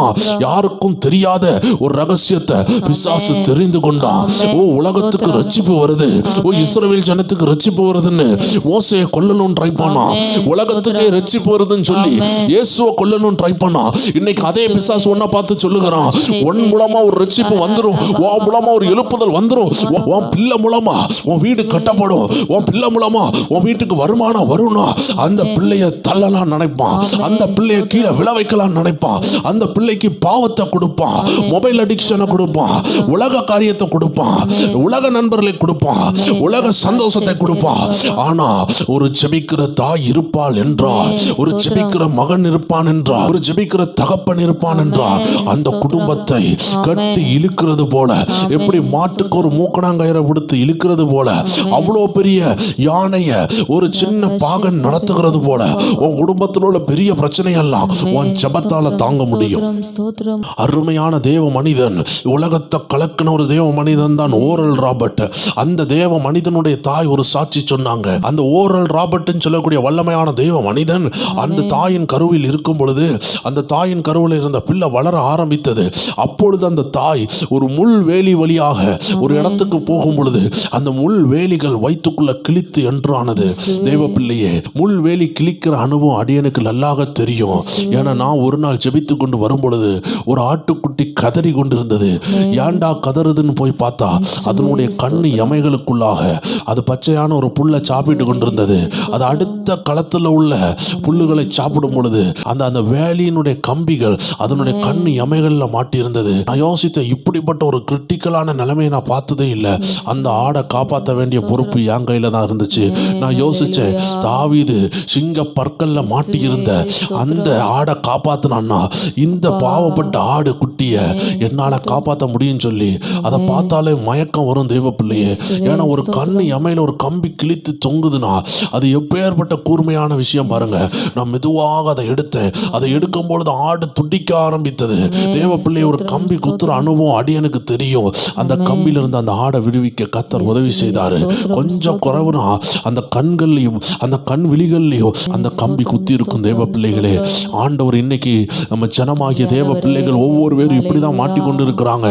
யாருக்கும் தெரியாத ஒரு ரகசியத்தை பிசாசு தெரிந்து கொண்டான். ஓ, உலகத்துக்கு ரட்சிப்பு வருது, ஓ இஸ்ரவேல் ஜனத்துக்கு ரட்சிப்பு வருதுன்னு மோசேயை கொல்லணும் ட்ரை பண்ணா. உலகத்துக்கே ரட்சிப்பு வருதுன்னு சொல்லி இயேசுவை கொல்லணும் ட்ரை பண்ணா. இன்னைக்கு அதே பிசாசு ஒன்ன பார்த்து சொல்லுகிறான், உன் மூலமா ஒரு ரட்சிப்பு வந்துரும், உன் மூலமா ஒரு எழுப்புதல் வந்துரும், உன் பிள்ளை மூலமா உன் வீடு கட்டப்படும், உன் பிள்ளை மூலமா உன் வீட்டுக்கு வருமானம் வரும்னா அந்த பிள்ளைய தள்ளலாம் நினைப்பான். அந்த பிள்ளைய கீழே விழ வைக்கலாம் நினைப்பான். அந்த பிள்ளைக்கு பாவத்தை கொடுப்பான், மொபைல் அடிக்ஷனை கொடுப்பான், உலக காரியத்தை கொடுப்பான், உலக நண்பர்களை கொடுப்பான், உலக சந்தோஷத்தை கொடுப்பான். ஆனா ஒரு ஜெபிக்கிற தாய் இருப்பாள் என்றால், ஒரு ஜெபிக்கிற மகன் இருப்பான் என்றால், ஒரு ஜெபிக்கிற தகப்பன் இருப்பான் என்றால், அந்த குடும்பத்தை கட்டி இழுக்கிறது போல, எப்படி மாட்டுக்கு ஒரு மூக்கணாங்கயிறை கொடுத்து இழுக்கிறது போல, அவ்வளோ பெரிய யானைய ஒரு சின்ன பாகன் நடத்துகிறது போல உன் குடும்பத்தில் உள்ள பெரிய பிரச்சனை எல்லாம் உன் ஜெபத்தால தாங்க முடியும். ஸ்தோத்திரம். அருமையான தேவ மனிதன், உலகத்தை கலக்கின ஒரு தேவ மனிதன் தான் ஓரல் ராபர்ட். அந்த தேவ மனிதனுடைய தாய் ஒரு சாட்சி சொன்னாங்க. அந்த ஓரல் ராபர்ட்னு சொல்லக்கூடிய வல்லமையான தேவ மனிதன் அந்த தாயின் கருவில் இருக்கும் பொழுது அந்த தாயின் கருவில் இருந்த பிள்ளை வளர ஆரம்பித்தது. அப்பொழுது அந்த தாய் ஒரு முள் வேலி வழியாக ஒரு இடத்துக்கு போகும் பொழுது அந்த முள் வேலிகள் வயிற்றுக்குள்ள கிழித்து என்றானது. தேவ பிள்ளையே, முள் வேலி கிழிக்கிற அனுபவம் அடியனுக்கு நல்லாக தெரியும். ஏன்னா நான் ஒரு நாள் ஜெபித்து கொண்டு வரும் பொழுது ஒரு ஆட்டுக்குட்டி கதறி கொண்டிருந்தது. ஏண்டா கதறுதுன்னு போய் பார்த்தா அதனுடைய கண்ணு எமைகளுக்குள்ளாக அது பச்சையான ஒரு புல்லை சாப்பிட்டு கொண்டிருந்தது. அது அடுத்த களத்தில் உள்ள புல்லுகளை சாப்பிடும் பொழுது அந்த அந்த வேலியினுடைய கம்பிகள் அதனுடைய கண்ணு எமைகள்ல மாட்டியிருந்தது. நான் யோசித்தேன், இப்படிப்பட்ட ஒரு கிரிட்டிக்கலான நிலைமையை நான் பார்த்ததே இல்லை. அந்த ஆடை காப்பாற்ற வேண்டிய பொறுப்பு என் கையில தான் இருந்துச்சு. நான் யோசிச்சேன், தாவீது சிங்க பற்கள்ல மாட்டி இருந்த அந்த ஆடை காப்பாத்தினான்னா இந்த பாவப்பட்ட ஆடு குட்டிய என்னால காப்பாற்ற முடியும்னு சொல்லி அதை பார்த்தாலே மயக்கம் வரும் தேவ பிள்ளையே. ஏன்னா ஒரு கண்ணு எமையில ஒரு கம்பி கிழித்து தொங்குதுன்னா அது எப்பேற்பட்ட கூர்மையான விஷயம் பாருங்க. நான் மெதுவாக அதை எடுத்தேன். அதை எடுக்கும் பொழுது ஆடு துடிக்க ஆரம்பித்தது. தேவ பிள்ளை, ஒரு கம்பி குத்துற அனுபவம் அடியனுக்கு தெரியும். அந்த கம்பியில இருந்து அந்த ஆடை விடுவிக்க கர்த்தர் உதவி செய்தாரு. கொஞ்சம் குறைவுனா அந்த கண்கள்லையும் அந்த கண் விழிகள்லையும் அந்த கம்பி குத்தி இருக்கும். தேவ பிள்ளைகளே, ஆண்டவர் இன்னைக்கு நம்ம ஜனமாகிய தேவ பிள்ளைகள் ஒவ்வொரு பேரும் இப்படிதான் மாட்டிக்கொண்டு இருக்கிறாங்க.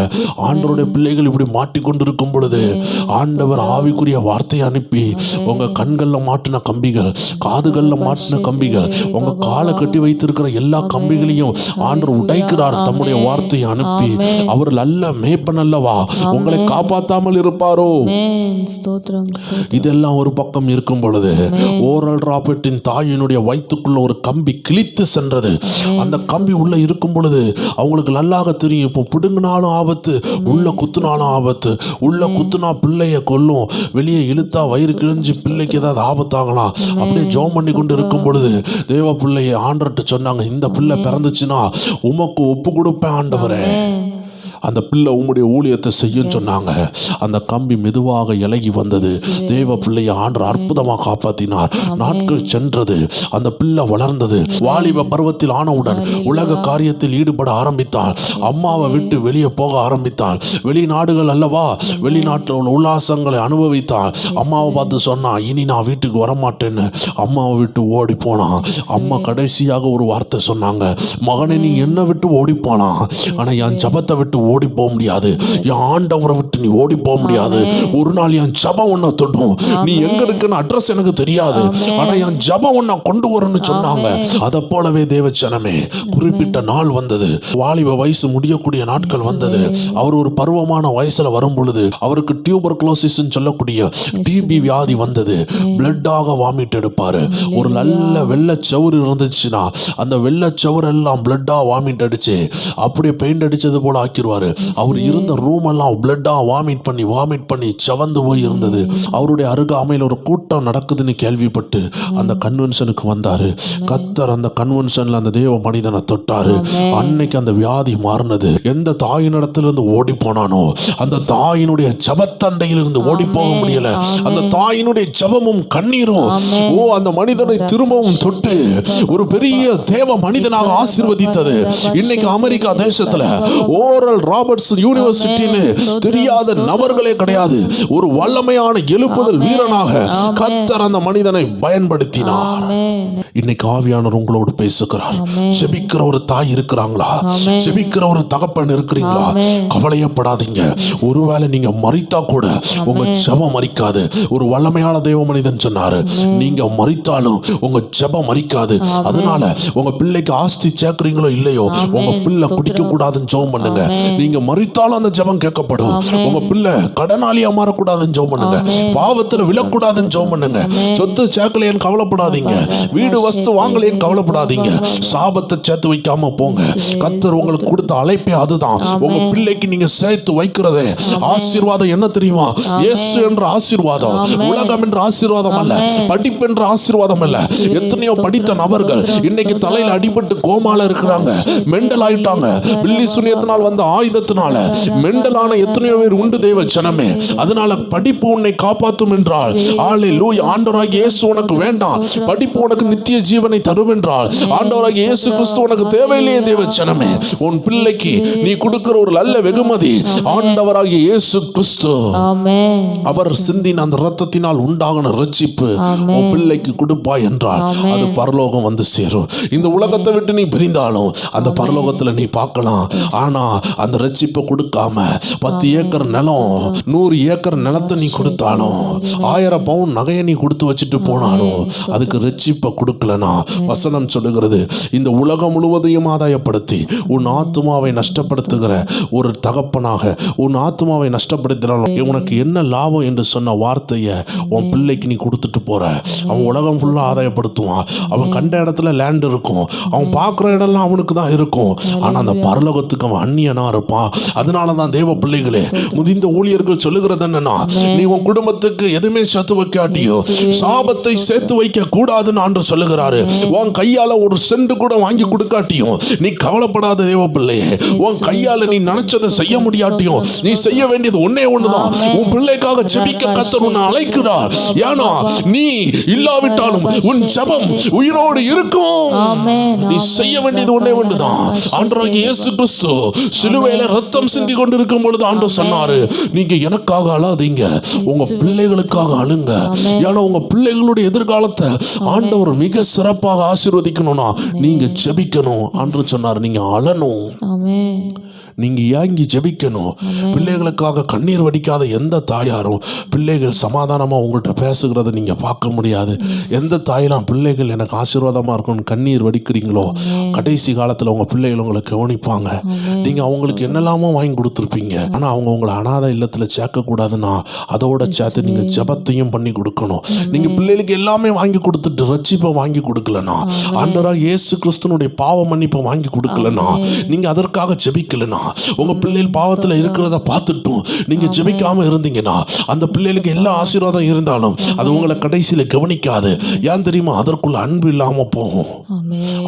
ஆண்டவருடைய பிள்ளைகள் இப்படி மாட்டிக்கொண்டு இருக்கும் பொழுது ஆண்டவர் ஆவிக்குரிய வார்த்தையை அனுப்பி உங்க கண்கள்ல மாட்டின கம்பிகள், காதுகள்ல மாட்டின கம்பிகள், உங்க காலை கட்டி வைத்திருக்கிற எல்லா கம்பிகளையும் ஆண்டவர் உடைக்கிறார். தம்முடைய வார்த்தையை அனுப்பி அவர் நல்ல மேய்ப்பன் அல்லவா, உங்களை காப்பாத்தாமல் இருப்பாரோ? இதெல்லாம் ஒரு பக்கம் இருக்கும் பொழுது ஓரல் ராபர்ட்டின் தாயினுடைய வயிற்றுக்குள்ள ஒரு கம்பி கிழித்து சென்றது. அந்த கம்பி உள்ள இருக்கும் பொழுது அவங்களுக்கு நல்லாக தெரியும், இப்போ பிடுங்கினாலும் ஆபத்து, உள்ள குத்துனாலும் ஆபத்து. உள்ள குத்துனா பிள்ளைய கொல்லும், வெளியே இழுத்தா வயிறு கிழிஞ்சு பிள்ளைக்கு ஏதாவது ஆபத்தாகலாம். அப்படியே ஜெபம் பண்ணி கொண்டு இருக்கும் பொழுது தேவ பிள்ளையை ஆண்டவர்கிட்ட சொன்னாங்க, இந்த பிள்ளை பிறந்துச்சுன்னா உமக்கு ஒப்பு கொடுப்பேன் ஆண்டவரே, அந்த பிள்ளை உம்முடைய ஊழியத்தை செய்யும் சொன்னாங்க. அந்த கம்பி மெதுவாக இலகி வந்தது. தேவ பிள்ளையை ஆண்டவர் அற்புதமாக காப்பாற்றினார். நாட்கள் சென்றது, அந்த பிள்ளை வளர்ந்தது. வாலிப பருவத்தில் ஆனவுடன் உலக காரியத்தில் ஈடுபட ஆரம்பித்தாள். அம்மாவை விட்டு வெளியே போக ஆரம்பித்தாள். வெளிநாடுகள் அல்லவா, வெளிநாட்டில் உள்ள உல்லாசங்களை அனுபவித்தாள். அம்மாவை பார்த்து சொன்னா, இனி நான் வீட்டுக்கு வரமாட்டேன்னு அம்மாவை விட்டு ஓடி போனான். அம்மா கடைசியாக ஒரு வார்த்தை சொன்னாங்க, மகனை நீ என்னை விட்டு ஓடி போனா, ஆனா என் ஜபத்தை விட்டு ஓடி போக முடியாது, என் ஆண்டவரை விட்டு நீ ஓடி போக முடியாது. ஒரு நாள் என் ஜபம் ஒன்ன தொட்டும், நீ எங்க இருக்குன்னு அட்ரஸ் எனக்கு தெரியாது, ஆனா என் ஜபம் ஒன்ன கொண்டு வரும்னு சொன்னாங்க. அதை போலவே தேவச்சனமே, குறிப்பிட்ட நாள் வந்தது. வாலிப வயசு முடியக்கூடிய நாட்கள் வந்தது. அவர் ஒரு பருவமான வயசுல வரும் பொழுது அவருக்கு டியூபர்குலோசிஸ் சொல்லக்கூடிய டிபி வியாதி வந்தது. பிளட்டாக வாமிட் எடுப்பாரு. ஒரு நல்ல வெள்ளச்சவுறு இருந்துச்சுன்னா அந்த வெள்ளச்சவுறு எல்லாம் பிளட்டா வாமிட் அடிச்சு அப்படியே பெயிண்ட் அடிச்சது போல ஆக்கிடுவாரு. அவர் இருந்த ரூம் எல்லாம் பிளட்டா வாமிட் பண்ணி செவந்து போய் இருந்தது. அவருடைய அருகாமையில் ஒரு கூட்டம் நடக்குதுன்னு கேள்விப்பட்டு அந்த கன்வென்ஷனுக்கு வந்தாரு. கர்த்தர் அந்த கன்வென்ஷன்ல அந்த தேவ மனிதனை தொட்டாரு. அன்னைக்கு அந்த வியாதி மாறினது. எந்த தாயினிடத்திலிருந்து ஓடி போனானோ அந்த தாயினுடைய ஜபத்தண்டையிலிருந்து ஓடி போக முடியல. அந்த தாயினுடைய ஜபமும் கண்ணீரும் அந்த மனிதனை திரும்பவும் தொட்டு ஒரு பெரிய தேவ மனிதனாக ஆசீர்வதித்தது. இன்னைக்கு அமெரிக்கா தேசத்துல ஓரல் ராபர்ட்ஸ் யூனிவர்சிட்டின்னு தெரியாத நபர்களே கிடையாது. ஒரு வல்லமையான எழுப்புதல் வீரனாக கர்த்தர் அந்த மனிதனை பயன்படுத்தினார். இன்னைக்கு ஆவியானவர் உங்களோடு பேசுகிறார். செபிக்கிற ஒரு தாய் இருக்கிறாங்களா? செபிக்கிற ஒரு தகப்பன் இருக்கிறீங்களா? கவலையப்படாதீங்க. ஒருவேளை நீங்க மரித்தா கூட உங்க ஜெபம் மரிக்காது. ஒரு வல்லமையான தேவ மனிதன் சொன்னாரு, நீங்க மரித்தாலும் உங்க ஜெபம் மரிக்காது. அதனால உங்க பிள்ளைக்கு ஆஸ்தி சேர்க்கிறீங்களோ இல்லையோ, உங்க பிள்ளை குடிக்க கூடாதுன்னு ஜெபம் பண்ணுங்க. நீங்க மரித்தாலும் அந்த ஜெபம் கேட்கப்படும். உங்க பிள்ளை கடனாளியா மாறக்கூடாதுன்னு ஜெபம் பண்ணுங்க. பாவத்துல விழக்கூடாதுன்னு ஜெபம் பண்ணுங்க. சொத்து சேர்க்கலையேன்னு கவலைப்படாதீங்க. வீடு வஸ்து வாங்கலையேன்னு கவலைப்படாதீங்க. சாபத்தை சேர்த்து வைக்காம போங்க. கர்த்தர் உங்களுக்கு கொடுத்த அழைப்பே அதுதான். உங்க பிள்ளைக்கு நீங்க சேர்த்து வைக்கிறதே ஆசீர்வாதம். என்ன தெரியுமா? இயேசு என்ற ஆசீர்வாதம், உலகம் என்ற ஆசீர்வாதம் அல்ல, படிப்பு என்ற ஆசீர்வாதம் அல்ல. எத்தனையோ படித்த நபர்கள் இன்னைக்கு தலையில அடிபட்டு கோமால இருக்கிறாங்க, மெண்டல் ஆயிட்டாங்க. பில்லி சுனியத்தினால் வந்த ஆயுதத்தினால மெண்டலான எத்தனையோ பேர் உண்டு தேவ ஜனமே. அதனால படிப்பு உன்னை காப்பாற்றும் என்றால் ஹல்லேலூயா, ஆண்டவராகிய இயேசு உனக்கு வேண்டாம், படிப்பு உனக்கு நித்திய ஜீவனை தரும் என்றால் ஆண்டவராகிய இயேசு கிறிஸ்து உனக்கு தேவையில்லையே தேவ ஜனமே. உன் பிள்ளைக்கு நீ கொடுக்கிற ஒரு நல்ல வெகுமதி ஆண்டவராகிய இயேசு கிறிஸ்து. ஆமென். அவர் சிந்தின அந்த இரத்தத்தினால் உண்டாகின ரட்சிப்பு உன் பிள்ளைக்கு கொடுப்பாய் என்றால் அது பரலோகம் வந்து சேரும். இந்த உலகத்தை விட்டு நீ பிரிந்தாலும் அந்த பரலோகத்துல நீ பார்க்கலாம். ஆனா அந்த ரட்சிப்பை கொடுக்காம 10 ஏக்கர் நிலம் 100 ஏக்கர் நிலத்தை நீ கொடுத்தாலும் 1000 பவுன் நகையை நீ கொடுத்து வச்சுட்டு போனாலும் அதுக்கு ரட்சிப்பை கொடுக்கலனா வசனம் சொல்லுகிறது, இந்த உலகம் முழுவதையும் ஆதாயப்படுத்தி உன் ஆத்துமாவை நஷ்டப்படுத்துகிற ஒரு தகப்பனாக உன் ஆத்துமாவை நஷ்டப்படுத்தினாலும் உனக்கு என்ன லாபம் என்று சொன்ன வார்த்தையை உன் பிள்ளைக்கு நீ கொடுத்துட்டு போற. அவன் உலகம் ஃபுல்லா ஆதாயப்படுத்துவான். அவன் கண்ட இடத்துல லேண்ட் இருக்கும், அவன் பார்க்குற இடம்லாம் அவனுக்கு தான் இருக்கும். ஆனா அந்த பரலோகத்துக்கு அவன் அந்நியனா இருப்பான். அதனாலதான் தேவ பிள்ளைகளே, முதிர்ந்த ஊழியர்கள் சொல்லுகிறது என்னன்னா, நீ உன் குடும்பத்துக்கு எதுவுமே சேர்த்து வைக்காட்டியோ சாபத்தை சேர்த்து வைக்க கூடாதுன்னு ஆண்டு சொல்லுகிறாரு. உன் கையால ஒரு சென்ட் கூட வாங்கி கொடுக்காட்டியும் நீ கவலைப்படாத தேவ பிள்ளையே. உன் கையால நீ நினைச்சதை செய்ய முடியாட்டியும் நீ செய்ய வேண்டியது ஒன்னே ஒண்ணுதான், உன் பிள்ளைக்காக ஜெபிக்க கர்த்தர் உன்னை அழைக்கிறார். ஏன்னா நீ இல்லாவிட்டாலும் உன் ஜெபம் உயிரோடு இருக்கும். நீ செய்ய வேண்டியது ஒன்னே ஒன்றுதான். ஆண்டவராகிய இயேசு கிறிஸ்து சிலுவையில ரத்தம் சிந்தி கொண்டிருக்கும் பொழுது ஆண்டவர் சொன்னாரு, நீங்க எனக்காக அழாதீங்க, உங்க பிள்ளைகளுக்காக அழுங்க. ஏன்னா உங்க பிள்ளைகளுடைய எதிர்காலத்தை ஆண்டவர் மிக சிறப்பாக ஆசீர்வதிக்கணும்னா நீங்க ஜெபிக்கணும். ஆண்டவர் சொன்னார், நீங்க அழணும், நீங்க ஏங்கி ஜெபிக்கணும். பிள்ளைகளுக்காக கண்ணீர் வடிக்காத எந்த தாயாரும் பிள்ளைகள் சமாதானமா உங்கள்கிட்ட பேசுகிறத நீங்க பார்க்க முடியாது. எந்த தாயெல்லாம் பிள்ளைகள் எனக்கு ஆசீர்வாதமா இருக்கும்னு கண்ணீர் வடிக்கிறீங்களோ கடைசி காலத்துல உங்க பிள்ளைகள் உங்களை கவனிப்பாங்க. நீங்க அவங்களுக்கு என்னெல்லாமோ வாங்கி கொடுத்துருப்பீங்க, ஆனா அவங்க உங்களை அனாதை இல்லத்துல சேர்க்க கூடாதுன்னா அதோட சேர்த்து நீங்க ஜெபத்தையும் பண்ணி கொடுக்கணும். நீங்க பிள்ளைகளுக்கு எல்லாமே வாங்கி கொடுத்துட்டு ரட்சிப்பை வாங்கி கொடுக்கலனா, ஆண்டவராகிய இயேசு கிறிஸ்துனுடைய பாவ மன்னிப்பை வாங்கி கொடுக்கலனா, நீங்க அதற்காக ஜெபிக்கலனா, உங்க பிள்ளைகள் பாவத்துல இருக்கிறத பார்த்துட்டும் நீங்க ஜெபிக்காம இருந்தீங்கன்னா அந்த பிள்ளைகளுக்கு எல்லா ஆசீர்வாதம் இருந்தாலும் அது உங்களை கடைசியில கவனிக்காது. ஏன் தெரியுமா? அதற்குள்ள அன்பு இல்லாம போகும்.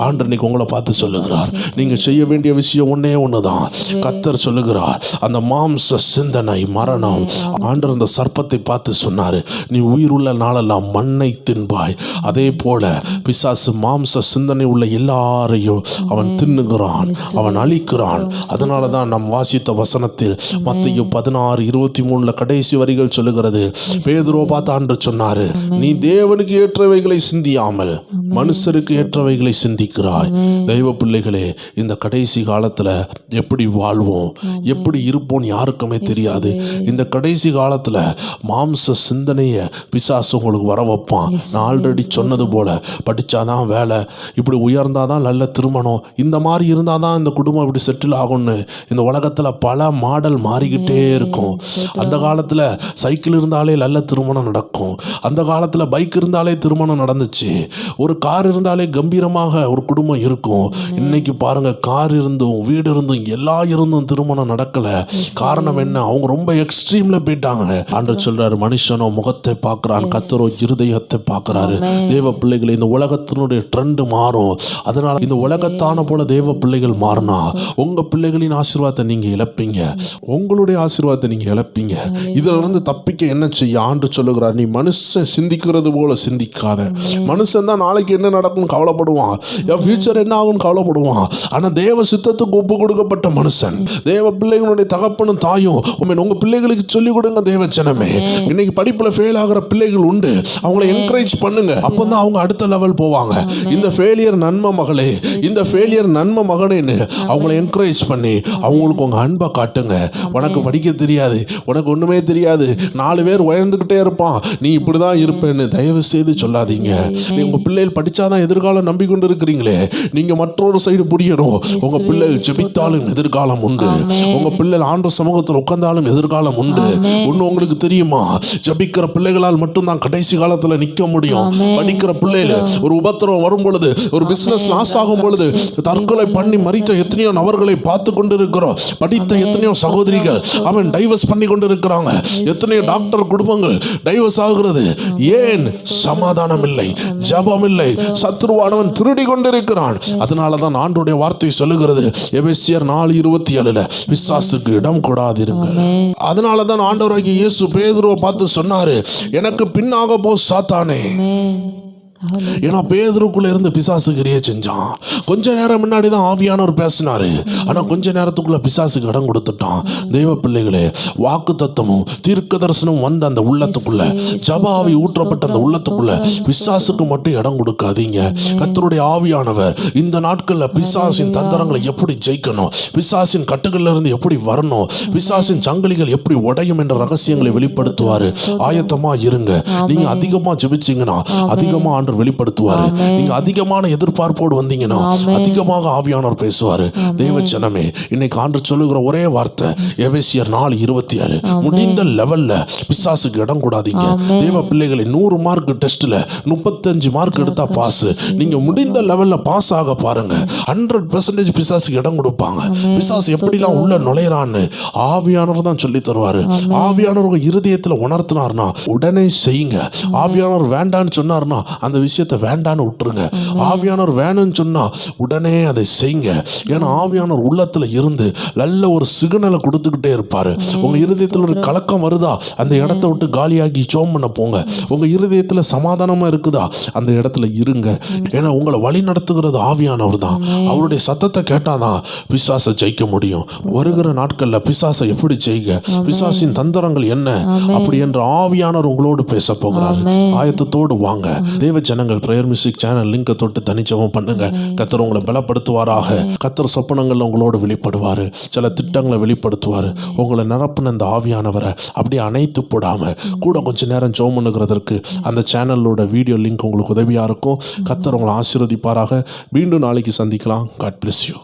ஆண்டவர் இன்னைக்கு உங்களை பார்த்து சொல்லுகிறார், நீங்க செய்ய வேண்டிய விஷயம் ஒன்னே ஒண்ணுதான். கர்த்தர் சொல்லுகிறார், அந்த மாம்ச சிந்தனை மரணம். ஆண்டவர் அந்த சர்ப்பத்தை பார்த்து சொன்னாரு, நீ உயிருள்ள நாளெல்லாம் மண்ணை தின்பாய். அதே போல பிசாசு மாம்ச சிந்தனை உள்ள எல்லாரையும் அவன் தின்னுகிறான், அவன் அழிக்கிறான். அதனாலதான் நாம் வாசித்த வசனத்தில் மத்தேயு 16:23 கடைசி வரிகள் சொல்லுகிறது, பேதுருவை பார்த்து ஆண்டவர் சொன்னாரு, நீ தேவனுக்கு ஏற்றவைகளை சிந்தியாமல் மனுஷருக்கு ஏற்றவைகளை சிந்திக்கிறாய். தெய்வ பிள்ளைகளே, இந்த கடைசி காலத்துல எப்படி வாழ்வோம், எப்படி இருப்போம் யாருக்குமே தெரியாது. இந்த கடைசி காலத்துல மாம்ச சிந்தனைய பிசாசு உங்களுக்கு வர வைப்பான். நான் ஆல்ரெடி சொன்னது போல படிச்சாதான் வேலை, இப்படி உயர்ந்தாதான் நல்ல திருமணம், இந்த மாதிரி இருந்தாதான் இந்த குடும்பம் இப்படி செட்டில் ஆகும்னு இந்த உலகத்துல பல மாடல் மாறிக்கிட்டே இருக்கும். அந்த காலத்துல சைக்கிள் இருந்தாலே நல்ல திருமணம் நடக்கும், அந்த காலத்துல பைக் இருந்தாலே திருமணம் நடந்துச்சு, ஒரு கார் இருந்தாலே கம்பீரமாக ஒரு குடும்பம் இருக்கும். இன்னைக்கு பாருங்க, கார் இருந்தும் வீடு இருந்தும் எல்லாம் இருந்தும் திருமணம் நடக்கல. காரணம் என்ன? அவங்க ரொம்ப எக்ஸ்ட்ரீம்ல போயிட்டாங்க. ஆண்டவர் சொல்றாரு, மனுஷனோ முகத்தை பார்க்கிறான், கர்த்தரோ இருதயத்தை பார்க்கிறாரு. தேவ பிள்ளைகளை, இந்த உலகத்தினுடைய ட்ரெண்ட் மாறும். அதனால இந்த உலகத்தான போல தேவ பிள்ளைகள் மாறினா உங்க பிள்ளைகளின் ஆசீர்வாதத்தை நீங்க இழப்பீங்க, உங்களுடைய ஆசீர்வாதத்தை நீங்க இழப்பீங்க. இதுல இருந்து தப்பிக்க என்ன செய்ய? ஆண்டவர் சொல்லுகிறார், நீ மனுஷன் சிந்திக்கிறது போல சிந்திக்காத. மனுஷன் தான் நாளைக்கு என்ன நடக்கும் கவலைப்படுவான், என் ஃபியூச்சர் என்ன ஆகும் கவலைப்படுவான். ஆனா தேவ சித்தத்துக்கு ஒப்பு கொடுக்கப்பட்ட மனுஷன், தேவ பிள்ளைகளுடைய தகப்பனும் தாயும் உங்க பிள்ளைகளுக்கு சொல்லிக் கொடுங்க. தேவ ஜனமே, இன்னைக்கு படிப்புல ஃபெயில் ஆகிற பிள்ளைகள் உண்டு, அவங்களை என்கரேஜ் பண்ணுங்க. அப்பதான் அவங்க அடுத்த லெவல் போவாங்க. இந்த ஃபெயிலியர் நன்மை மகளே, இந்த ஃபெயிலியர் நன்மை மகனேன்னு அவங்களை என்கரேஜ் பண்ணி அவங்களுக்கு உங்க அன்பை காட்டுங்க. உனக்கு படிக்க தெரியாது, உனக்கு ஒண்ணுமே தெரியாது, 4 பேர் உயர்ந்துகிட்டே இருப்பான், நீ இப்படிதான் இருப்பேன்னு தயவு செய்து சொல்லாதீங்க. நீ உங்க பிள்ளைகள் படிச்சாதான் எதிர்காலம் நம்பிக்கொண்டு இருக்கிறீங்களே, நீங்க மற்றொரு சைடு புரியணும். உங்க பிள்ளைகள் ஜெபித்தாலும் எதிர்காலம் உண்டு, உங்க பிள்ளைகள் ஆண்டவர் சமூகத்தில் உட்கார்ந்தாலும் எதிர்காலம் உண்டு. ஒண்ணு உங்களுக்கு தெரியுமா? ஜெபிக்கிற பிள்ளைகளால் மட்டும்தான் கடைசி காலத்துல நிக்க முடியும். படிக்கிற பிள்ளைகள் ஒரு உபத்திரவம் வரும் பொழுது, ஒரு பிசினஸ் லாஸ் ஆகும் பொழுது தற்கொலை பண்ணி மறித்த எத்தனையோ நபர்களை பார்த்து கொண்டு இருக்கிறோம். படித்த எத்தனையோ சகோதரிகள் அவன் டைவர்ஸ் பண்ணி கொண்டு இருக்கிறாங்க. எத்தனையோ டாக்டர் குடும்பங்கள் டைவர்ஸ் ஆகிறது. ஏன்? சமாதானம் இல்லை, ஜெபம் இல்லை, சத்துருவானவன் திருடி கொண்டிருக்கிறான். அதனாலதான் ஆண்டவருடைய வார்த்தை சொல்லுகிறது எபேசியர் 4:27 பிசாசுக்கு இடம் கொடாதிருங்கள். அதனாலதான் ஆண்டவராகிய இயேசு பேதுருவை பார்த்து சொன்னாரு, எனக்கு பின்னாக போ சாத்தானே. ஏன்னா பேதுருக்குள்ள இருந்து பிசாசு கிரியை செஞ்சான். கொஞ்ச நேரம் முன்னாடி தான் ஆவியானவர் பேசினாரு, ஆனா கொஞ்ச நேரத்துக்குள்ள பிசாசுக்கு இடம் கொடுத்துட்டான். தெய்வ பிள்ளைகளே, வாக்கு தத்தமும் தீர்க்க தரிசனம் வந்த அந்த உள்ளத்துக்குள்ள, ஜப ஆவி ஊற்றப்பட்ட அந்த உள்ளத்துக்குள்ள பிசாசுக்கு மட்டும் இடம் கொடுக்காதீங்க. கர்த்தருடைய ஆவியானவர் இந்த நாட்கள்ல பிசாசின் தந்திரங்களை எப்படி ஜெயிக்கணும், பிசாசின் கட்டுகள்ல இருந்து எப்படி வரணும், பிசாசின் சங்கிலிகள் எப்படி உடையும் என்ற ரகசியங்களை வெளிப்படுத்துவாரு. ஆயத்தமா இருங்க. நீங்க அதிகமா ஜெபிச்சீங்கன்னா அதிகமா வெளிப்படுத்துவாரு. நீங்க அதிகமான எதிர்பார்ப்போடு வந்தீங்கன்னா அதிகமாக ஆவியானவர் பேசுவாரு. தேவ ஜனமே, இன்னைக்கு ஆண்டு சொல்லுகிற ஒரே வார்த்தை எபேசியர் 4:27 முடிந்த லெவல்ல பிசாசுக்கு இடம் கூடாதீங்க. தேவ பிள்ளைகளை 100 மார்க் டெஸ்ட்ல 35 மார்க் எடுத்தா பாஸ். நீங்க முடிந்த லெவல்ல பாஸ் ஆக பாருங்க. 100% பிசாசுக்கு இடம் கொடுப்பாங்க. பிசாசு எப்படிலாம் உள்ள நுழையறான்னு ஆவியானவர் தான் சொல்லி தருவாரு. ஆவியானவர் இருதயத்துல உணர்த்தினார்னா உடனே செய்யுங்க. ஆவியானவர் வேண்டான்னு சொன்னார்னா அந்த விஷயத்தை வேண்டான்னு விட்டுருங்க. ஆவியானவர் வேணும்னு சொன்னா உடனே அதை செய்யுங்க. ஏன்னா ஆவியானவர் உள்ளத்துல இருந்து நல்ல ஒரு சிக்னலை கொடுத்துக்கிட்டே இருப்பாரு. உங்க இருதயத்துல ஒரு கலக்கம் வருதா, அந்த இடத்த விட்டு காலியாகி ஜெபம் பண்ண போங்க. உங்க இருதயத்துல சமாதானமா இருக்குதா, அந்த இடத்துல இருங்க. ஏன்னா உங்களை வழி நடத்துகிறது ஆவியானவர் தான். அவருடைய சத்தத்தை கேட்டாதான் பிசாசை ஜெயிக்க முடியும். வருகிற நாட்கள்ல பிசாசை எப்படி ஜெயிக்க, பிசாசின் தந்திரங்கள் என்ன அப்படி என்ற ஆவியானவர் உங்களோடு பேச போகிறார். ஆயத்தத்தோடு வாங்க. தேவ ஜனங்கள், பிரேயர் மியூசிக் சேனல் லிங்கை தொட்டு தனிச்சவம் பண்ணுங்க. கர்த்தர் உங்களை பலப்படுத்துவாராக. கர்த்தர் சொப்பனங்கள்ல உங்களோடு வெளிப்படுவாரு. சில திட்டங்களை வெளிப்படுத்துவாரு. உங்களை நிரப்பின அந்த ஆவியானவரை அப்படியே அணைத்து போடாம கூட கொஞ்ச நேரம் ஜெபம் பண்ணுகிறதற்கு அந்த சேனலோட வீடியோ லிங்க் உங்களுக்கு உதவியா இருக்கும். கர்த்தர் உங்களை ஆசீர்வதிப்பாராக. மீண்டும் நாளைக்கு சந்திக்கலாம். God bless you.